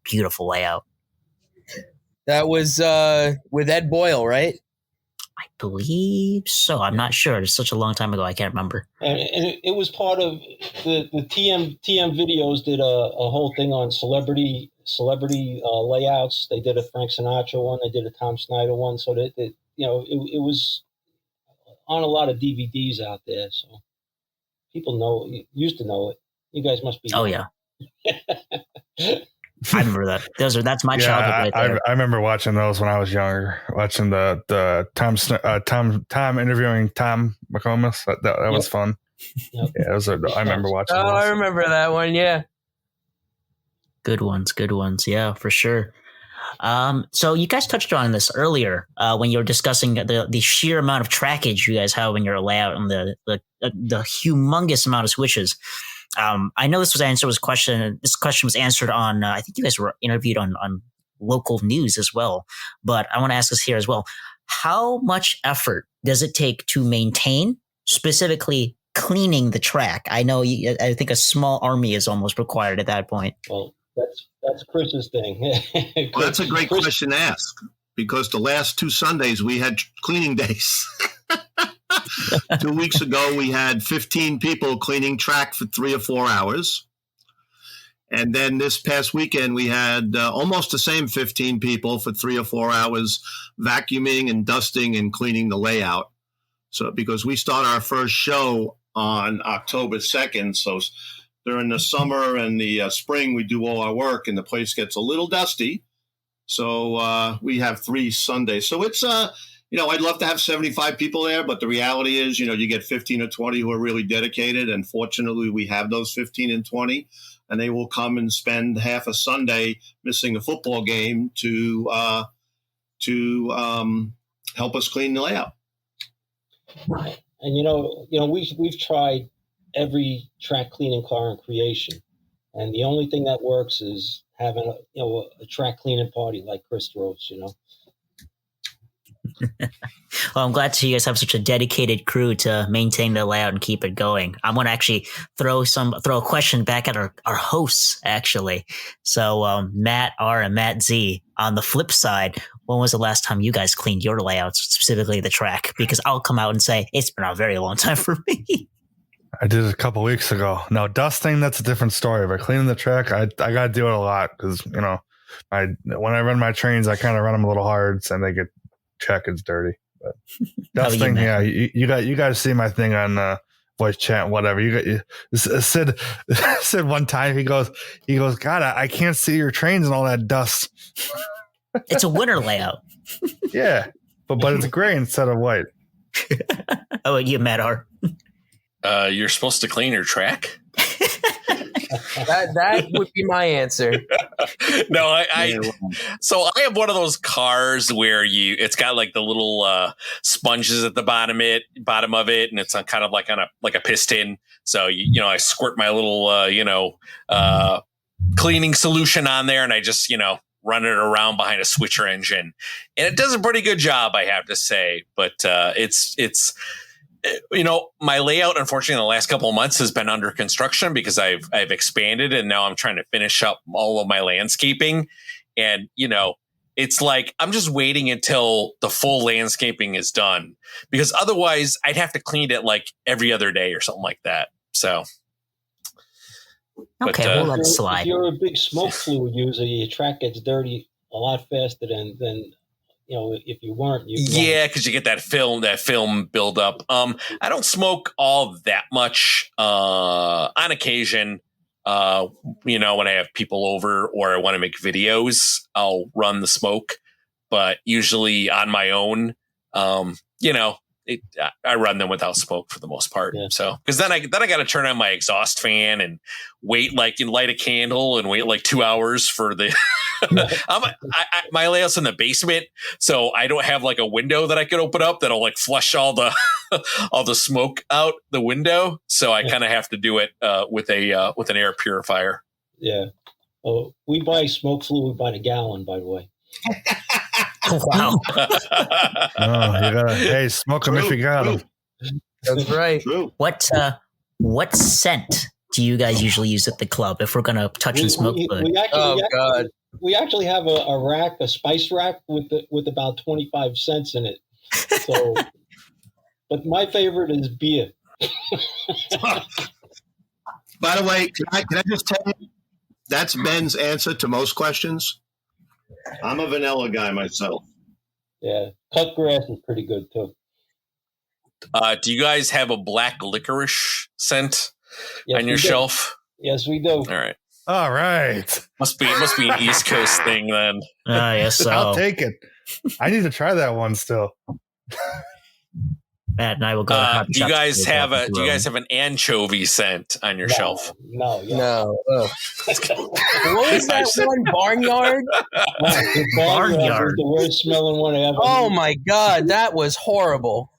beautiful layout. That was with Ed Boyle, right? I believe so. I'm not sure. It's such a long time ago. I can't remember. And it was part of the TM Videos did a whole thing on celebrity layouts. They did a Frank Sinatra one. They did a Tom Snyder one. So that it was on a lot of DVDs out there. So people used to know it. You guys must be. Oh yeah. I remember that. That's my childhood right there. I remember watching those when I was younger. Watching the Tom interviewing Tom McComas. That was fun. Yep. Yeah, I remember watching. Oh, I those. remember that one. Yeah. Good ones. Yeah, for sure. So you guys touched on this earlier when you were discussing the sheer amount of trackage you guys have in your layout and the humongous amount of switches. I know this question was answered on, I think you guys were interviewed on local news as well, but I want to ask this here as well. How much effort does it take to maintain, specifically cleaning the track? I think a small army is almost required at that point. Well, that's Chris's thing. Well, that's a great question to ask, because the last 2 Sundays we had cleaning days. 2 weeks ago, we had 15 people cleaning track for 3 or 4 hours. And then this past weekend, we had almost the same 15 people for 3 or 4 hours vacuuming and dusting and cleaning the layout. So because we start our first show on October 2nd, so during the summer and the spring, we do all our work and the place gets a little dusty. So we have 3 Sundays. So it's, I'd love to have 75 people there, but the reality is, you get 15 or 20 who are really dedicated. And fortunately, we have those 15 and 20, and they will come and spend half a Sunday missing a football game to help us clean the layout. And we've tried every track cleaning car in creation, and the only thing that works is having a track cleaning party like Chris throws. Well, I'm glad to see you guys have such a dedicated crew to maintain the layout and keep it going. I want to actually throw a question back at our hosts, actually. So Matt R and Matt Z, on the flip side, when was the last time you guys cleaned your layouts, specifically the track? Because I'll come out and say it's been a very long time for me. I did it a couple weeks ago. Now, dusting, that's a different story. But cleaning the track, I got to do it a lot because, when I run my trains, I kind of run them a little hard and they get check it's dirty. But dusting, you got to see my thing on voice chat, whatever. Sid said one time, he goes, God, I can't see your trains and all that dust. It's a winter layout. Yeah, but it's gray instead of white. Oh, you, Matt R. You're supposed to clean your track? That would be my answer. No, so I have one of those cars where it's got like the little sponges at the bottom of it, and it's on kind of like on a piston. So I squirt my little cleaning solution on there, and I just run it around behind a switcher engine, and it does a pretty good job, I have to say. But it's my layout, unfortunately, in the last couple of months has been under construction because I've expanded, and now I'm trying to finish up all of my landscaping. And, it's like I'm just waiting until the full landscaping is done, because otherwise I'd have to clean it like every other day or something like that. So. Okay, we'll let it slide. If you're a big smoke fluid user, your track gets dirty a lot faster than if you weren't. Yeah, because you get that film buildup. I don't smoke all that much on occasion. When I have people over or I want to make videos, I'll run the smoke. But usually on my own, I run them without smoke for the most part. Yeah. So, because then I got to turn on my exhaust fan and wait, light a candle and wait 2 hours for the. My layout's in the basement, so I don't have a window that I could open up that'll flush all the all the smoke out the window. So I kind of have to do it with an air purifier. Yeah. Oh, we buy smoke fluid by the gallon, by the way. Wow. Hey, smoke them if you got them. That's right. True. What scent do you guys usually use at the club if we're going to touch and smoke food? God. We actually have a spice rack with about 25 cents in it. So, but my favorite is beer. By the way, can I just tell you, that's Ben's answer to most questions. I'm a vanilla guy myself. Yeah, cut grass is pretty good too. Do you guys have a black licorice scent on your shelf? Yes, we do. All right. Must be an East Coast thing then. Yes, so. I'll take it. I need to try that one still. Matt and I will go. to coffee Do you shops guys together have and do you throw guys have an anchovy scent on your shelf? No. Ugh. What was that one? Barnyard? The barnyard was the worst smelling one I ever. Oh my God, that was horrible.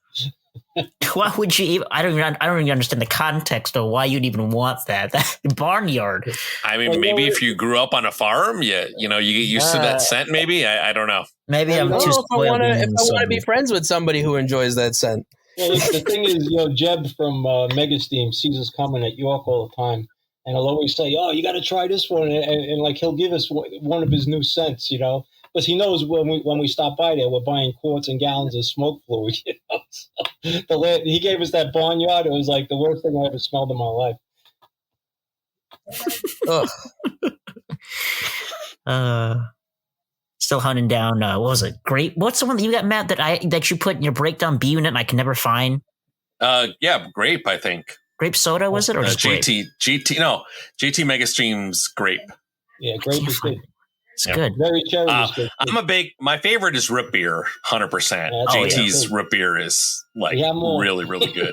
Why would you even? I don't even understand the context of why you'd even want that. Barnyard. I mean, maybe if you grew up on a farm, you get used to that scent. Maybe I don't know. Maybe I'm I don't too know if I spoiled. want to be friends with somebody who enjoys that scent. Well, the thing is, Jeb from Megasteam sees us coming at York all the time, and he'll always say, "Oh, you got to try this one," and like he'll give us one of his new scents, because he knows when we stop by there, we're buying quarts and gallons of smoke fluid. So he gave us that barnyard. It was like the worst thing I ever smelled in my life. Still hunting down. What was it? Grape. What's the one that you got, Matt? That you put in your breakdown B unit and I can never find. Yeah, grape. I think grape soda was it or just GT? GT Megastream's grape. Yeah, grape is good. It's good. Very cherry. My favorite is root beer, 100%. GT's root beer is like really, really good.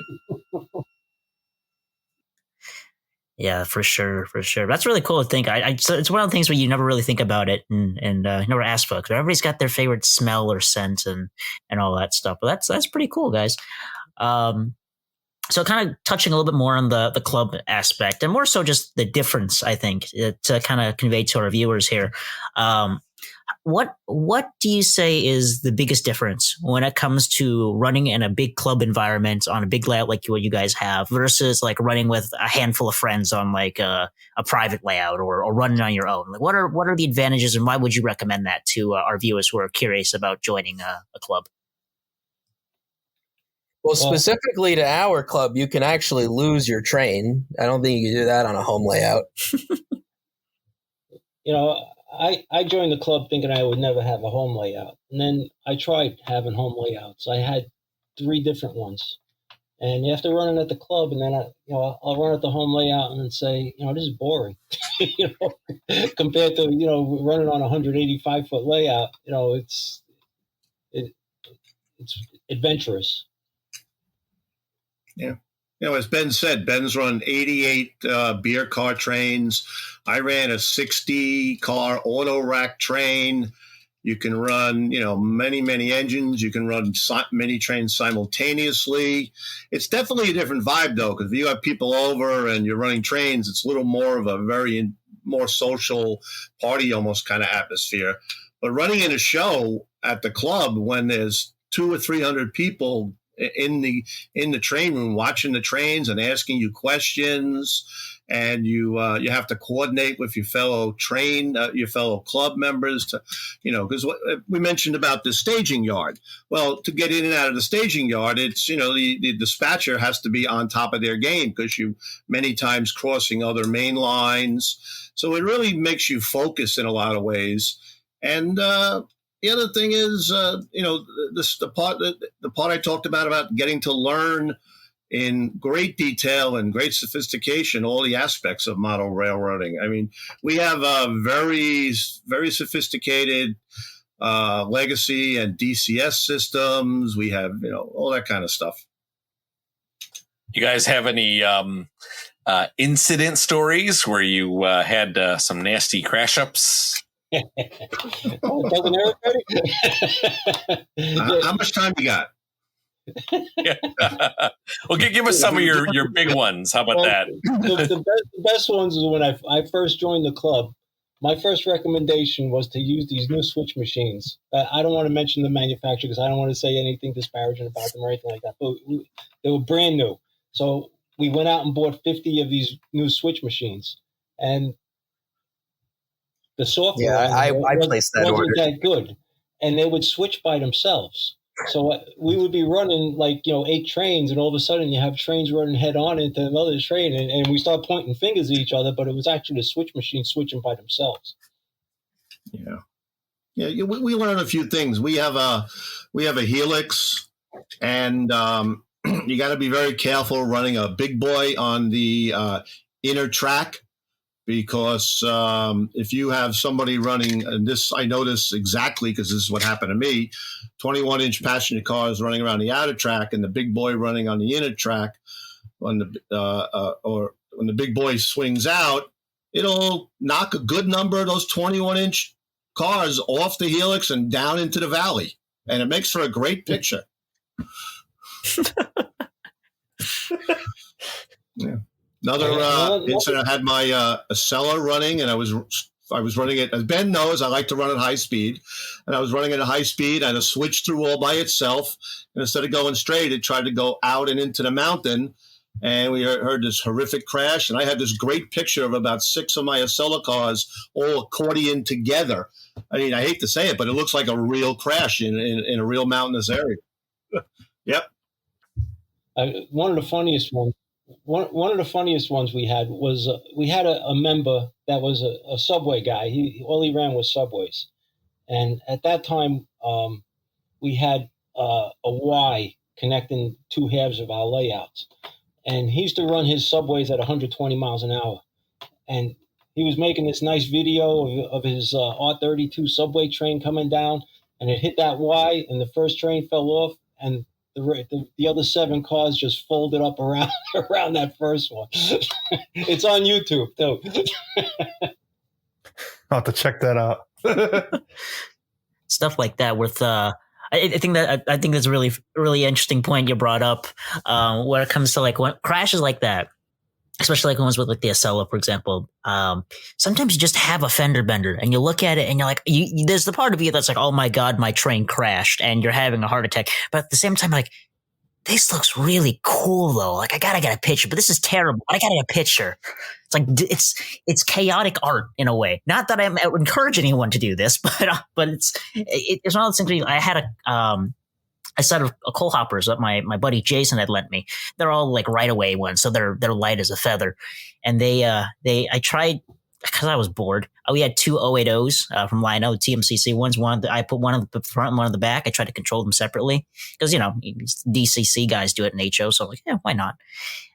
Yeah, for sure. That's really cool to think. So it's one of the things where you never really think about it and you never ask folks. But everybody's got their favorite smell or scent and all that stuff. But that's pretty cool, guys. So kind of touching a little bit more on the club aspect and more so just the difference, I think, to kind of convey to our viewers here. What do you say is the biggest difference when it comes to running in a big club environment on a big layout like what you guys have versus like running with a handful of friends on like a private layout or running on your own? Like what are the advantages and why would you recommend that to our viewers who are curious about joining a club? Well, specifically to our club, you can actually lose your train. I don't think you can do that on a home layout. I joined the club thinking I would never have a home layout. And then I tried having home layouts. I had 3 different ones. And after running at the club, and then I'll run at the home layout and then say, this is boring. Compared to, running on a 185-foot layout, it's adventurous. Yeah. As Ben said, Ben's run 88 beer car trains. I ran a 60-car auto rack train. You can run, many, many engines. You can run many trains simultaneously. It's definitely a different vibe, though, because if you have people over and you're running trains, it's a little more of a more social party almost kind of atmosphere. But running in a show at the club when there's 200 or 300 people in the train room watching the trains and asking you questions, and you have to coordinate with your fellow club members to, because we mentioned about the staging yard. Well, to get in and out of the staging yard, it's, the dispatcher has to be on top of their game because you many times crossing other main lines. So it really makes you focus in a lot of ways. And, the other thing is, the part I talked about getting to learn in great detail and great sophistication all the aspects of model railroading. I mean, we have very, very sophisticated legacy and DCS systems. We have, all that kind of stuff. You guys have any incident stories where you had some nasty crash ups? Doesn't everybody? How much time you got? Well, give us some of your big ones. How about that? The best ones is when I first joined the club. My first recommendation was to use these new switch machines. I don't want to mention the manufacturer because I don't want to say anything disparaging about them or anything like that. But they were brand new. So we went out and bought 50 of these new switch machines. And the software I placed that wasn't order. that good. And they would switch by themselves. So we would be running 8 trains, and all of a sudden you have trains running head on into another train, and we start pointing fingers at each other, but it was actually the switch machine switching by themselves. Yeah. We learned a few things. We have a helix, and you got to be very careful running a big boy on the inner track, because if you have somebody running, and this I notice exactly because this is what happened to me, 21-inch passenger cars running around the outer track and the big boy running on the inner track, when the big boy swings out, it'll knock a good number of those 21-inch cars off the helix and down into the valley, and it makes for a great picture. Yeah. Another incident, I had my Acela running, and I was running it, as Ben knows, I like to run at high speed, and I was running at a high speed. I had a switch through all by itself, and instead of going straight, it tried to go out and into the mountain, and we heard this horrific crash, and I had this great picture of about 6 of my Acela cars all accordion together. I mean, I hate to say it, but it looks like a real crash in a real mountainous area. Yep. One of the funniest ones we had was we had a member that was a Subway guy. All he ran was Subways, and at that time we had a Y connecting two halves of our layouts, and he used to run his Subways at 120 miles an hour, and he was making this nice video of his R32 subway train coming down, and it hit that Y, and the first train fell off, and the other 7 cars just folded up around that first one. It's on YouTube too. I'll have to check that out. Stuff like that with I think that's a really, really interesting point you brought up when it comes to like when crashes like that, especially like ones with like the Acela, for example. Sometimes you just have a fender bender and you look at it and you're like, there's the part of you that's like, oh my God, my train crashed, and you're having a heart attack. But at the same time, like, this looks really cool though. Like, I gotta get a picture, but this is terrible. I gotta get a picture. It's like, it's chaotic art in a way. Not that I would encourage anyone to do this, but it's one of those things. I had a set of coal hoppers that my buddy Jason had lent me. They're all like right away ones, so they're light as a feather. And I tried, because I was bored. We had 2 080s from Lino, TMCC ones. I put one on the front and one on the back. I tried to control them separately because, DCC guys do it in HO. So I'm like, yeah, why not?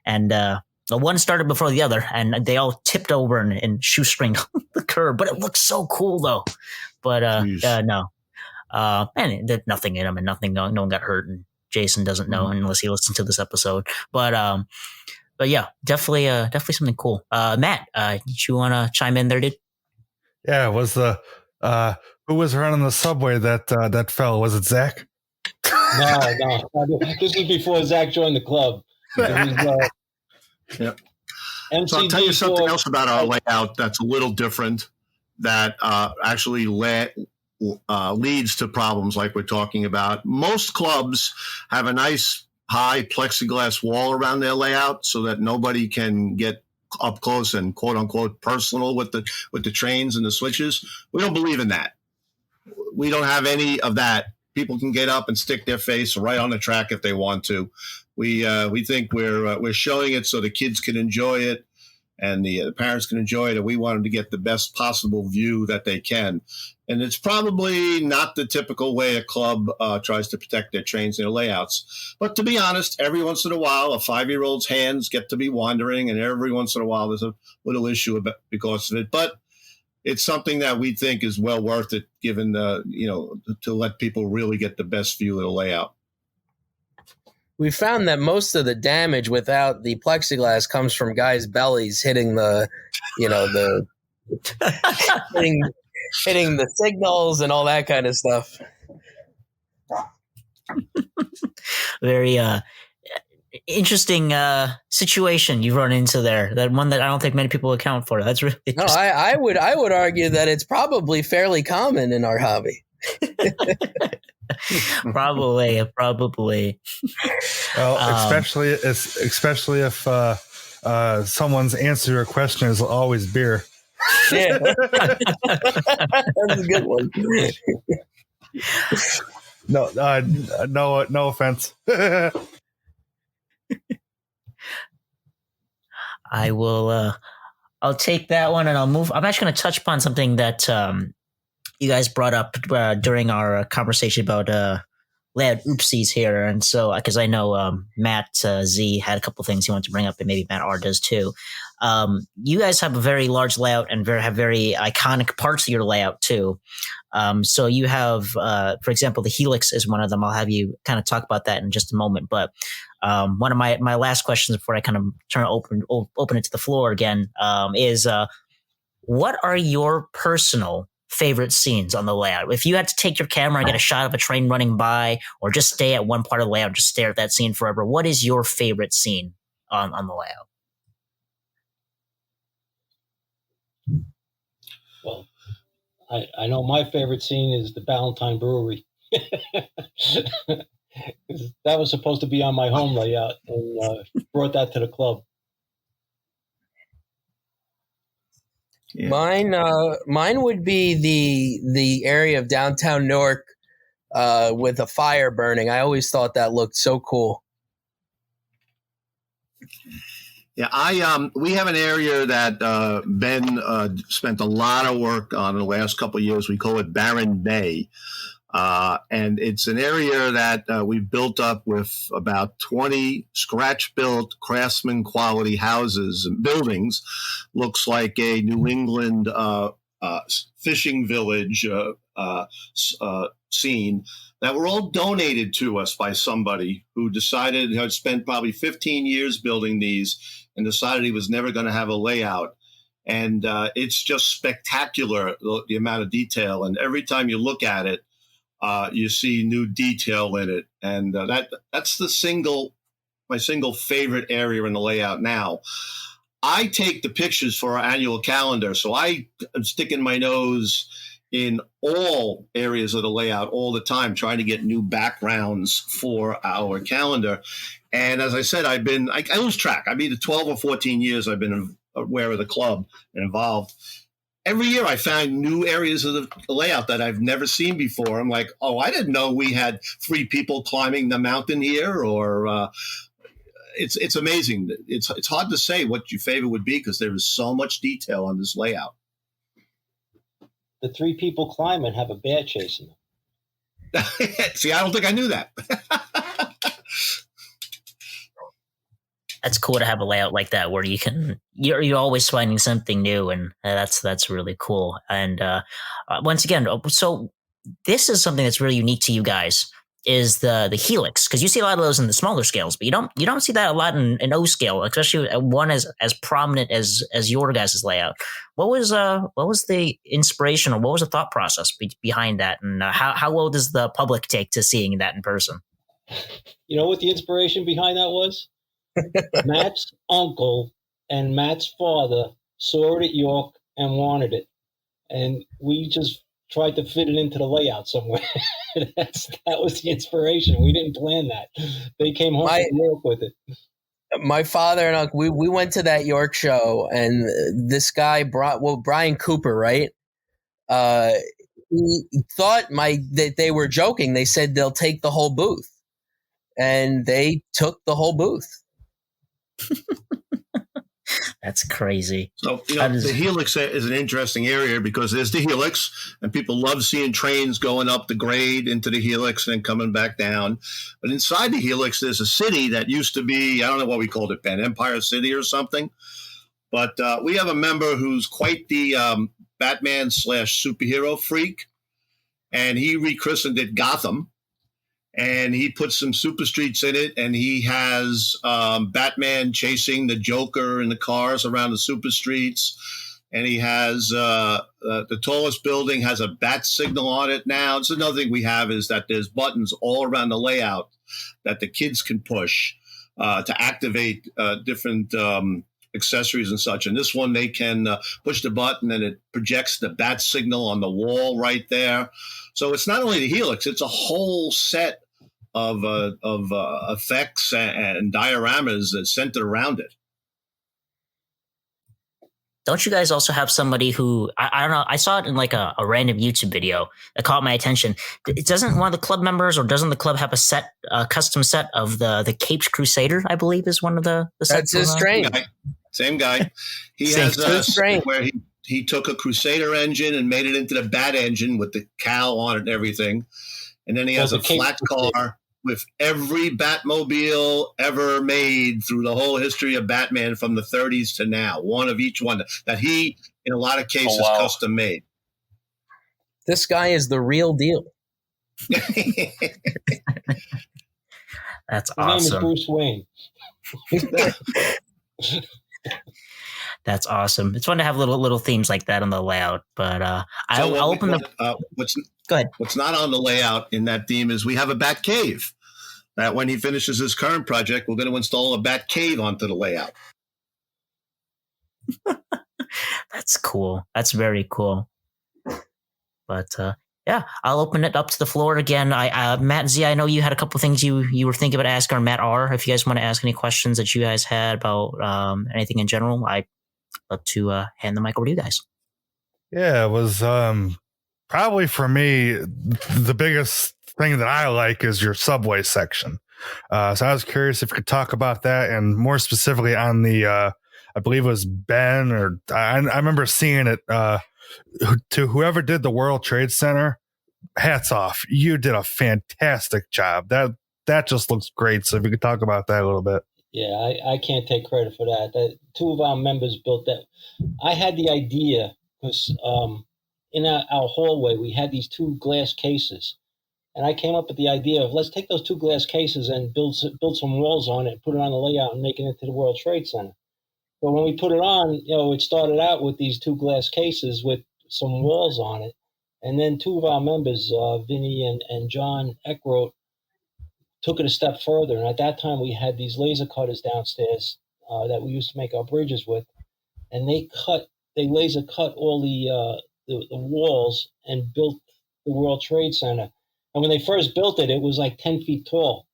And the one started before the other, and they all tipped over and shoestringed the curb. But it looked so cool though. But no. And there's nothing in them, and no one got hurt, and Jason doesn't know unless he listens to this episode. But yeah, definitely something cool. Matt, did you want to chime in there, dude? Yeah, it was who was running the subway that fell? Was it Zach? No. This was before Zach joined the club. Yep. So I'll tell you something else about our layout that's a little different, that actually leads to problems like we're talking about. Most clubs have a nice high plexiglass wall around their layout so that nobody can get up close and quote unquote personal with the trains and the switches. We don't believe in that. We don't have any of that. People can get up and stick their face right on the track if they want to. We think we're showing it so the kids can enjoy it and the parents can enjoy it, and we want them to get the best possible view that they can. And it's probably not the typical way a club tries to protect their trains and their layouts. But to be honest, every once in a while, a 5-year-old's hands get to be wandering, and every once in a while there's a little issue because of it. But it's something that we think is well worth it, given to let people really get the best view of the layout. We found that most of the damage without the plexiglass comes from guys' bellies hitting hitting the signals and all that kind of stuff. Very interesting situation you've run into there. That one that I don't think many people account for. That's really interesting. No, I would argue that it's probably fairly common in our hobby. Probably. Well, especially if someone's answer to a question is always beer. Yeah, that's a good one. No offense. I will. I'll take that one, and I'll move. I'm actually going to touch upon something that you guys brought up during our conversation about layout oopsies here. And so, because I know Matt Z had a couple things he wanted to bring up, and maybe Matt R does too. You guys have a very large layout and have very iconic parts of your layout too. So you have, for example, the Helix is one of them. I'll have you kind of talk about that in just a moment. But one of my last questions before I kind of open it to the floor again is what are your personal favorite scenes on the layout? If you had to take your camera and get a shot of a train running by, or just stay at one part of the layout, just stare at that scene forever, what is your favorite scene on the layout? Well, I know my favorite scene is the Ballantine Brewery. That was supposed to be on my home layout, and brought that to the club. Yeah. Mine would be the area of downtown Newark with a fire burning. I always thought that looked so cool. Yeah, we have an area that Ben spent a lot of work on in the last couple of years. We call it Barron Bay. And it's an area that we've built up with about 20 scratch-built craftsman quality houses and buildings. Looks like a New England fishing village scene that were all donated to us by somebody who decided, had spent probably 15 years building these and decided he was never going to have a layout. And it's just spectacular, the amount of detail. And every time you look at it, you see new detail in it. And that's my single favorite area in the layout now. I take the pictures for our annual calendar. So I'm sticking my nose in all areas of the layout all the time, trying to get new backgrounds for our calendar. And as I said, I lose track. I mean, the 12 or 14 years I've been aware of the club and involved. Every year I found new areas of the layout that I've never seen before. I'm like, oh, I didn't know we had 3 people climbing the mountain here, or it's amazing. It's hard to say what your favorite would be because there is so much detail on this layout. The 3 people climbing have a bear chasing them. See, I don't think I knew that. That's cool to have a layout like that where you're always finding something new, and that's really cool. And once again, so this is something that's really unique to you guys, is the Helix, because you see a lot of those in the smaller scales, but you don't see that a lot in O scale, especially one as prominent as your guys' layout. What was the inspiration, or what was the thought process behind that, and how well does the public take to seeing that in person? You know what the inspiration behind that was? Matt's uncle and Matt's father saw it at York and wanted it, and we just tried to fit it into the layout somewhere. That was the inspiration. We didn't plan that. They came home from York with it. My father and uncle, we went to that York show, and this guy Brian Cooper, right? He thought that they were joking. They said they'll take the whole booth, and they took the whole booth. That's crazy. So, the Helix is an interesting area because there's the Helix, and people love seeing trains going up the grade into the Helix and then coming back down. But inside the Helix, there's a city that used to be, I don't know what we called it, Ben, Empire City or something. But we have a member who's quite the Batman / superhero freak, and he rechristened it Gotham. And he put some super streets in it, and he has Batman chasing the Joker in the cars around the super streets. And he has the tallest building has a bat signal on it now. So another thing we have is that there's buttons all around the layout that the kids can push to activate different accessories and such. And this one, they can push the button and it projects the bat signal on the wall right there. So it's not only the Helix, it's a whole set of effects and dioramas that centered around it. Don't you guys also have somebody who, I don't know, I saw it in like a random YouTube video that caught my attention. Doesn't one of the club members, or doesn't the club have a custom set of the Capes Crusader, I believe is one of the sets? That's his train. Same guy. He has a train where he took a Crusader engine and made it into the Bat engine with the cowl on it and everything. And then he Well, has the a case flat was car with every Batmobile ever made through the whole history of Batman from the 30s to now. One of each one that he, in a lot of cases, wow. custom made. This guy is the real deal. That's His name is awesome. Bruce Wayne. That's awesome. It's fun to have little themes like that on the layout. But I'll open the. Go ahead. What's not on the layout in that theme is we have a Bat Cave. That when he finishes his current project, we're going to install a Bat Cave onto the layout. That's cool. That's very cool. But yeah, I'll open it up to the floor again. Matt Z, I know you had a couple things you were thinking about asking, or Matt R. If you guys want to ask any questions that you guys had about anything in general, I'd love to hand the mic over to you guys. Yeah, it was probably for me the biggest thing that I like is your subway section. So I was curious if you could talk about that, and more specifically on the I believe it was Ben, or I remember seeing it. To whoever did the World Trade Center, hats off. You did a fantastic job. That just looks great. So if you could talk about that a little bit. Yeah, I can't take credit for that. Two of our members built that. I had the idea because in our hallway, we had these two glass cases. And I came up with the idea of let's take those two glass cases and build some walls on it, put it on the layout and make it into the World Trade Center. But when we put it on, it started out with these two glass cases with some walls on it. And then two of our members, Vinny and John Eckroat, took it a step further. And at that time, we had these laser cutters downstairs that we used to make our bridges with. And they laser cut all the walls and built the World Trade Center. And when they first built it, it was like 10 feet tall.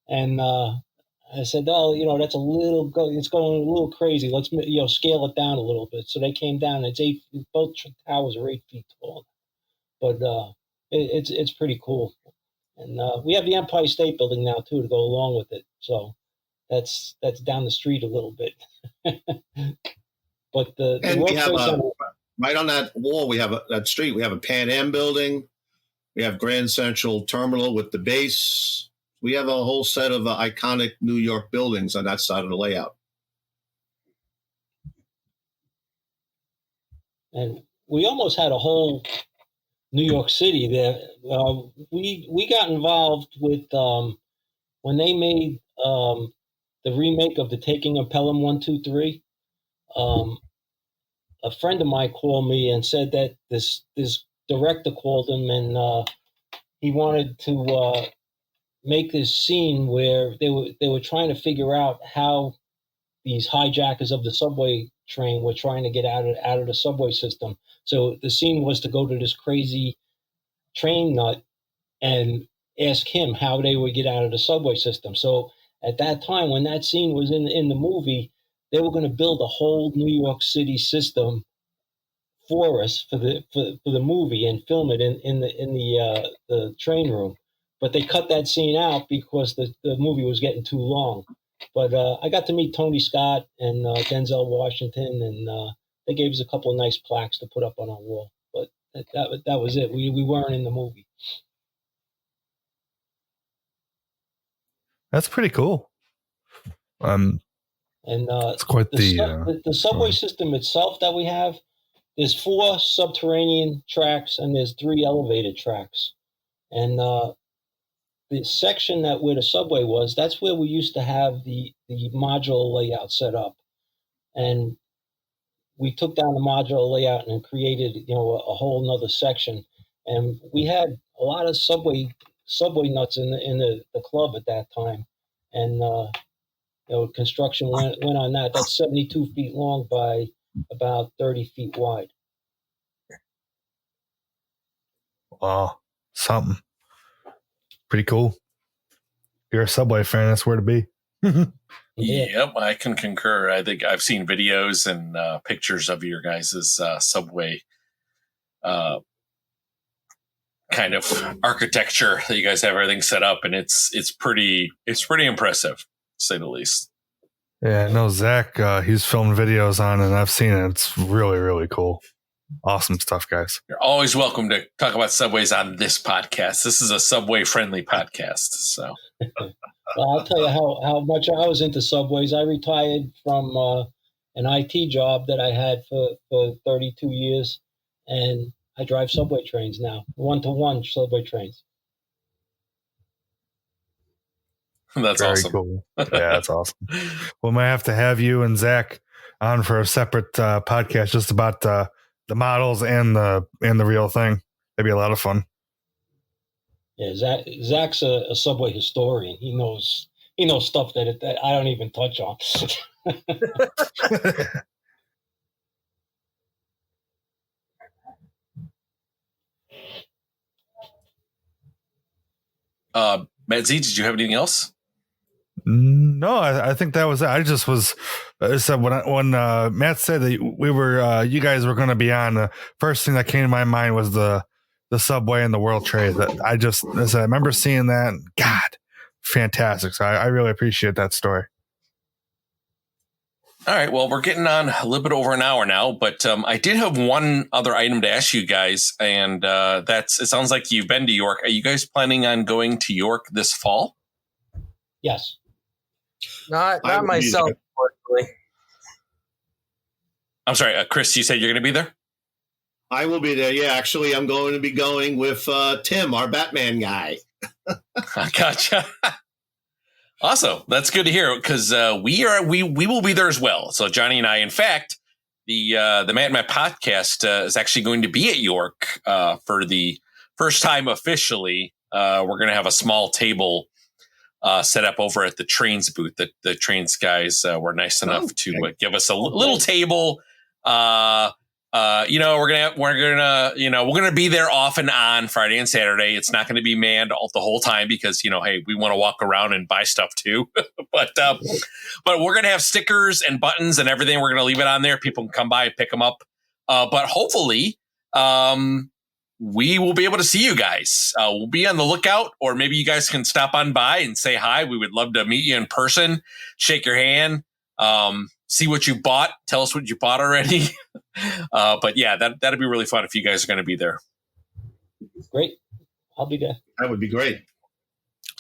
And I said, oh, that's it's going a little crazy. Let's, scale it down a little bit. So they came down. Both towers are 8 feet tall. But it's pretty cool. And we have the Empire State Building now, too, to go along with it. So that's down the street a little bit. But the World Trade Center, right on that wall, that street, we have a Pan Am building. We have Grand Central Terminal with the base. We have a whole set of iconic New York buildings on that side of the layout. And we almost had a whole New York City there. We got involved with when they made the remake of The Taking of Pelham 1, 2, 3. A friend of mine called me and said that this director called him and he wanted to make this scene where they were trying to figure out how these hijackers of the subway train were trying to get out of the subway system. So the scene was to go to this crazy train nut and ask him how they would get out of the subway system. So at that time, when that scene was in the movie, they were going to build a whole New York City system for us for the movie and film it in the train room. But they cut that scene out because the movie was getting too long. But I got to meet Tony Scott and Denzel Washington, and they gave us a couple of nice plaques to put up on our wall. But that was it. We weren't in the movie. That's pretty cool. And it's quite the subway system itself that we have. There's 4 subterranean tracks and there's 3 elevated tracks. And the section where the subway was, that's where we used to have the modular layout set up. And we took down the modular layout and created, a whole nother section. And we had a lot of subway nuts in the club at that time. And construction went on that. That's 72 feet long by about 30 feet wide. Wow, something pretty cool. You're a Subway fan, that's where to be. Yep, I can concur. I think I've seen videos and pictures of your guys' subway kind of architecture that you guys have everything set up, and it's pretty impressive, to say the least. Yeah, no, Zach, he's filmed videos on it, and I've seen it. It's really, really cool. Awesome stuff, guys. You're always welcome to talk about subways on this podcast. This is a subway-friendly podcast. So, Well, I'll tell you how much I was into subways. I retired from an IT job that I had for 32 years, and I drive subway trains now, one-to-one subway trains. that's Very awesome. cool. Yeah, that's awesome. We might have to have you and Zach on for a separate podcast just about the models and the real thing. That'd be a lot of fun. Yeah, Zach's a subway historian. He knows stuff that I don't even touch on. Matt Z, did you have anything else? No, I think that was it. I just was said when Matt said that we were you guys were going to be on. The first thing that came to my mind was the subway and the World Trade. That I remember seeing that. And God, fantastic! So I really appreciate that story. All right. Well, we're getting on a little bit over an hour now, but I did have one other item to ask you guys, and it sounds like you've been to York. Are you guys planning on going to York this fall? Yes. Not myself, unfortunately. I'm sorry, Chris, you said you're going to be there? I will be there. Yeah, actually, I'm going to be going with Tim, our Batman guy. Gotcha. Awesome. That's good to hear because we will be there as well. So Johnny and I, in fact, the Matt and Matt podcast is actually going to be at York for the first time officially. We're going to have a small table set up over at the Trainz booth. The Trainz guys were nice enough to give us a little table. We're gonna be there off and on Friday and Saturday. It's not going to be manned the whole time because hey, we want to walk around and buy stuff too. but we're gonna have stickers and buttons and everything. We're gonna leave it on there. People can come by and pick them up. But hopefully, we will be able to see you guys. We'll be on the lookout, or maybe you guys can stop on by and say hi. We would love to meet you in person, shake your hand, see what you bought, tell us what you bought already. But yeah, that'd be really fun if you guys are going to be there. Great. I'll be there. That would be great.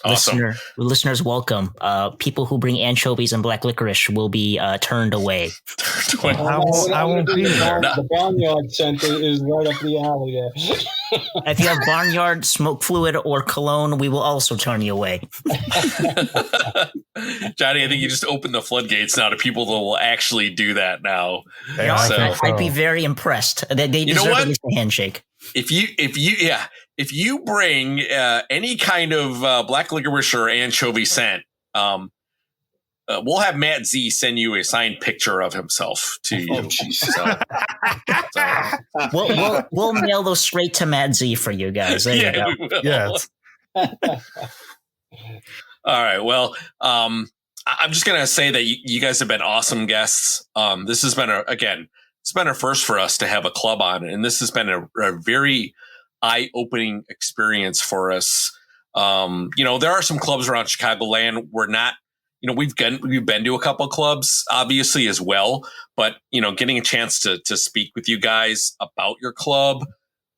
Awesome. Listeners, welcome. People who bring anchovies and black licorice will be turned away. I won't be there. The Barnyard Center is right up the alley there. If you have barnyard, smoke fluid, or cologne, we will also turn you away. Johnny, I think you just opened the floodgates now to people that will actually do that now. Yeah, I'd be very impressed. They deserve at least a handshake. If you bring any kind of black licorice or anchovy scent, we'll have Matt Z send you a signed picture of himself to you. We'll mail those straight to Matt Z for you guys. There you go. We will. Yes. All right. Well, I'm just gonna say that you guys have been awesome guests. This has been it's been a first for us to have a club on, and this has been a very eye-opening experience for us. There are some clubs around Chicagoland. We're not, we've been to a couple of clubs, obviously, as well. But getting a chance to speak with you guys about your club,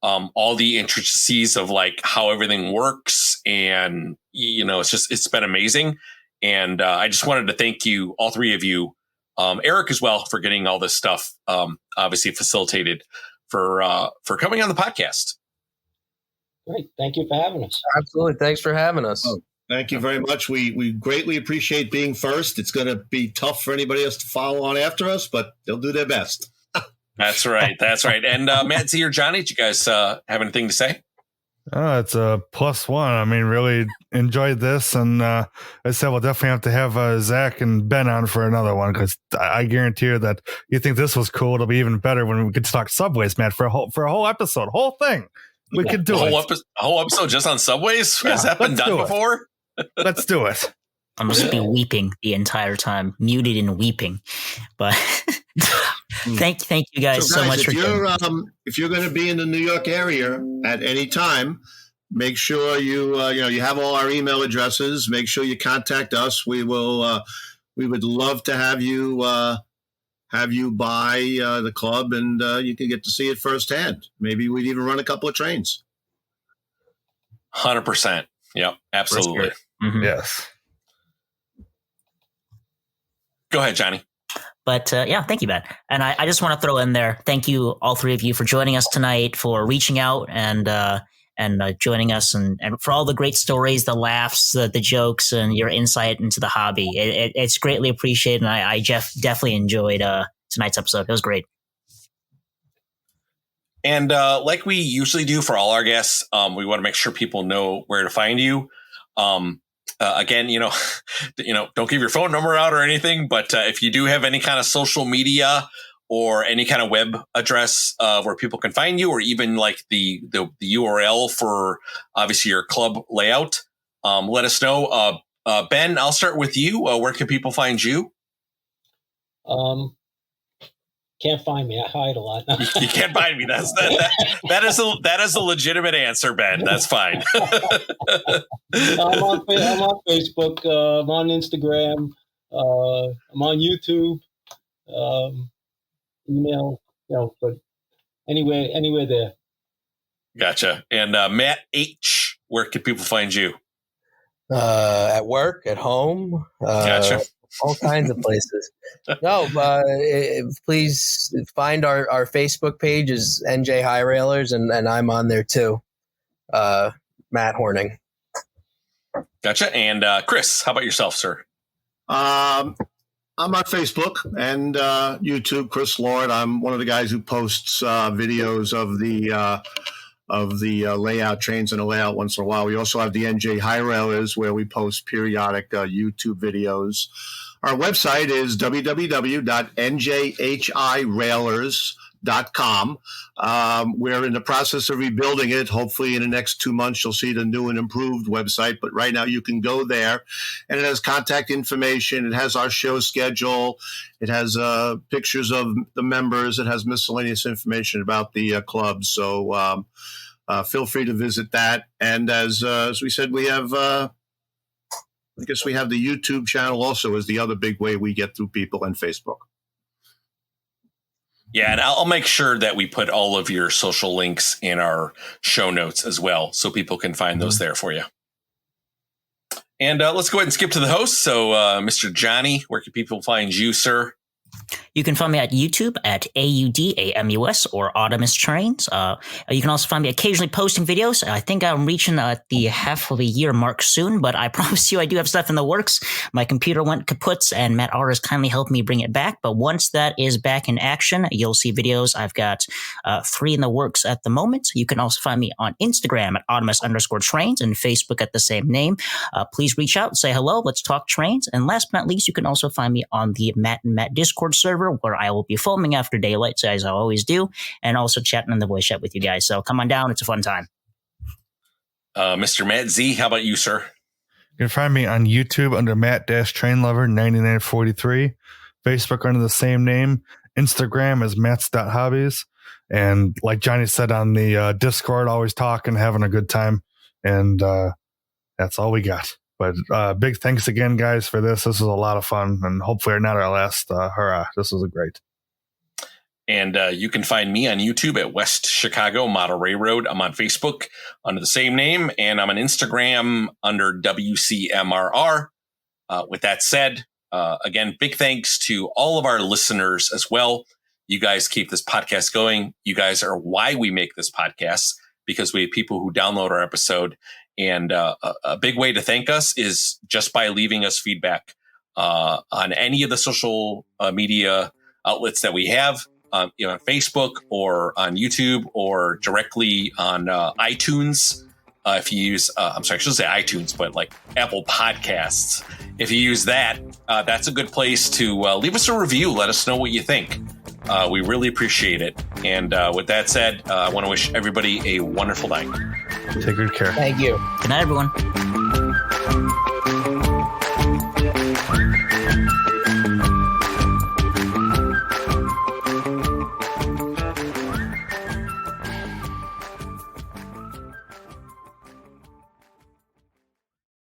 all the intricacies of like how everything works, and it's been amazing. And I just wanted to thank you, all three of you, Eric as well, for getting all this stuff obviously facilitated for coming on the podcast. Great. Thank you for having us. Absolutely. Thanks for having us. Oh, thank you very much. We greatly appreciate being first. It's going to be tough for anybody else to follow on after us, but they'll do their best. That's right. That's right. And Matt Z or Johnny, did you guys have anything to say? It's a +1. I mean, really enjoyed this. And I said, we'll definitely have to have Zach and Ben on for another one, because I guarantee you that you think this was cool. It'll be even better when we get to talk subways, Matt, for a whole episode, whole thing. We could do a whole episode just on subways? Yeah, has that been done before? Let's do it. I'm just be weeping the entire time, muted and weeping. But thank you guys so much for if you're going to be in the New York area at any time, make sure you have all our email addresses. Make sure you contact us. We would love to have you have you buy the club, and you can get to see it firsthand. Maybe we'd even run a couple of trains. 100%. Yep, absolutely. Mhm. Yes. Go ahead, Johnny. But thank you, Ben. And I just want to throw in there, thank you, all three of you, for joining us tonight, for reaching out and joining us, and for all the great stories, the laughs, the jokes, and your insight into the hobby. It's greatly appreciated, and I definitely enjoyed tonight's episode. It was great. And like we usually do for all our guests, we want to make sure people know where to find you. Again, don't give your phone number out or anything, but if you do have any kind of social media or any kind of web address where people can find you, or even like the URL for obviously your club layout, let us know. Ben, I'll start with you. Where can people find you? Can't find me. I hide a lot. You can't find me. That is a legitimate answer, Ben. That's fine. I'm on Facebook. I'm on Instagram. I'm on YouTube. Email. But anywhere there. Gotcha. And Matt H., where can people find you? At work, at home. Gotcha. All kinds of places. No, please find our Facebook page is NJ High Railers, and I'm on there too. Matt Horning. Gotcha. And Chris, how about yourself, sir? I'm on Facebook and YouTube. Chris Lord. I'm one of the guys who posts videos of the layout, trains and a layout once in a while. We also have the NJ High Railers, where we post periodic YouTube videos. Our website is www.njhirailers.com. We're in the process of rebuilding it. Hopefully in the next 2 months, you'll see the new and improved website. But right now you can go there, and it has contact information. It has our show schedule. It has pictures of the members. It has miscellaneous information about the club. So feel free to visit that. And as we said, we have... I guess we have the YouTube channel also as the other big way we get through people, and Facebook. Yeah, and I'll make sure that we put all of your social links in our show notes as well, so people can find those there for you. And let's go ahead and skip to the host. So, Mr. Johnny, where can people find you, sir? You can find me at YouTube at AUDAMUS or Audimus Trainz. You can also find me occasionally posting videos. I think I'm reaching the half of a year mark soon, but I promise you I do have stuff in the works. My computer went kaput, and Matt R has kindly helped me bring it back. But once that is back in action, you'll see videos. I've got 3 in the works at the moment. You can also find me on Instagram at Audimus_Trainz and Facebook at the same name. Please reach out and say hello. Let's talk trains. And last but not least, you can also find me on the Matt and Matt Discord server, where I will be filming after daylight, as I always do, and also chatting in the voice chat with you guys. So come on down. It's a fun time. Mr. Matt Z, how about you, sir? You can find me on YouTube under Matt-TrainLover9943, Facebook under the same name, Instagram is Matts.hobbies, and like Johnny said on the Discord, always talking, having a good time, and that's all we got. But big thanks again, guys, for this. This was a lot of fun, and hopefully not our last hurrah. This was great. And you can find me on YouTube at West Chicago Model Railroad. I'm on Facebook under the same name, and I'm on Instagram under WCMRR. With that said, again, big thanks to all of our listeners as well. You guys keep this podcast going. You guys are why we make this podcast, because we have people who download our episode. And a big way to thank us is just by leaving us feedback on any of the social media outlets that we have, on Facebook or on YouTube or directly on iTunes. If you use, I shouldn't say iTunes, but like Apple Podcasts. If you use that, that's a good place to leave us a review. Let us know what you think. We really appreciate it. And with that said, I want to wish everybody a wonderful night. Take good care. Thank you. Good night, everyone.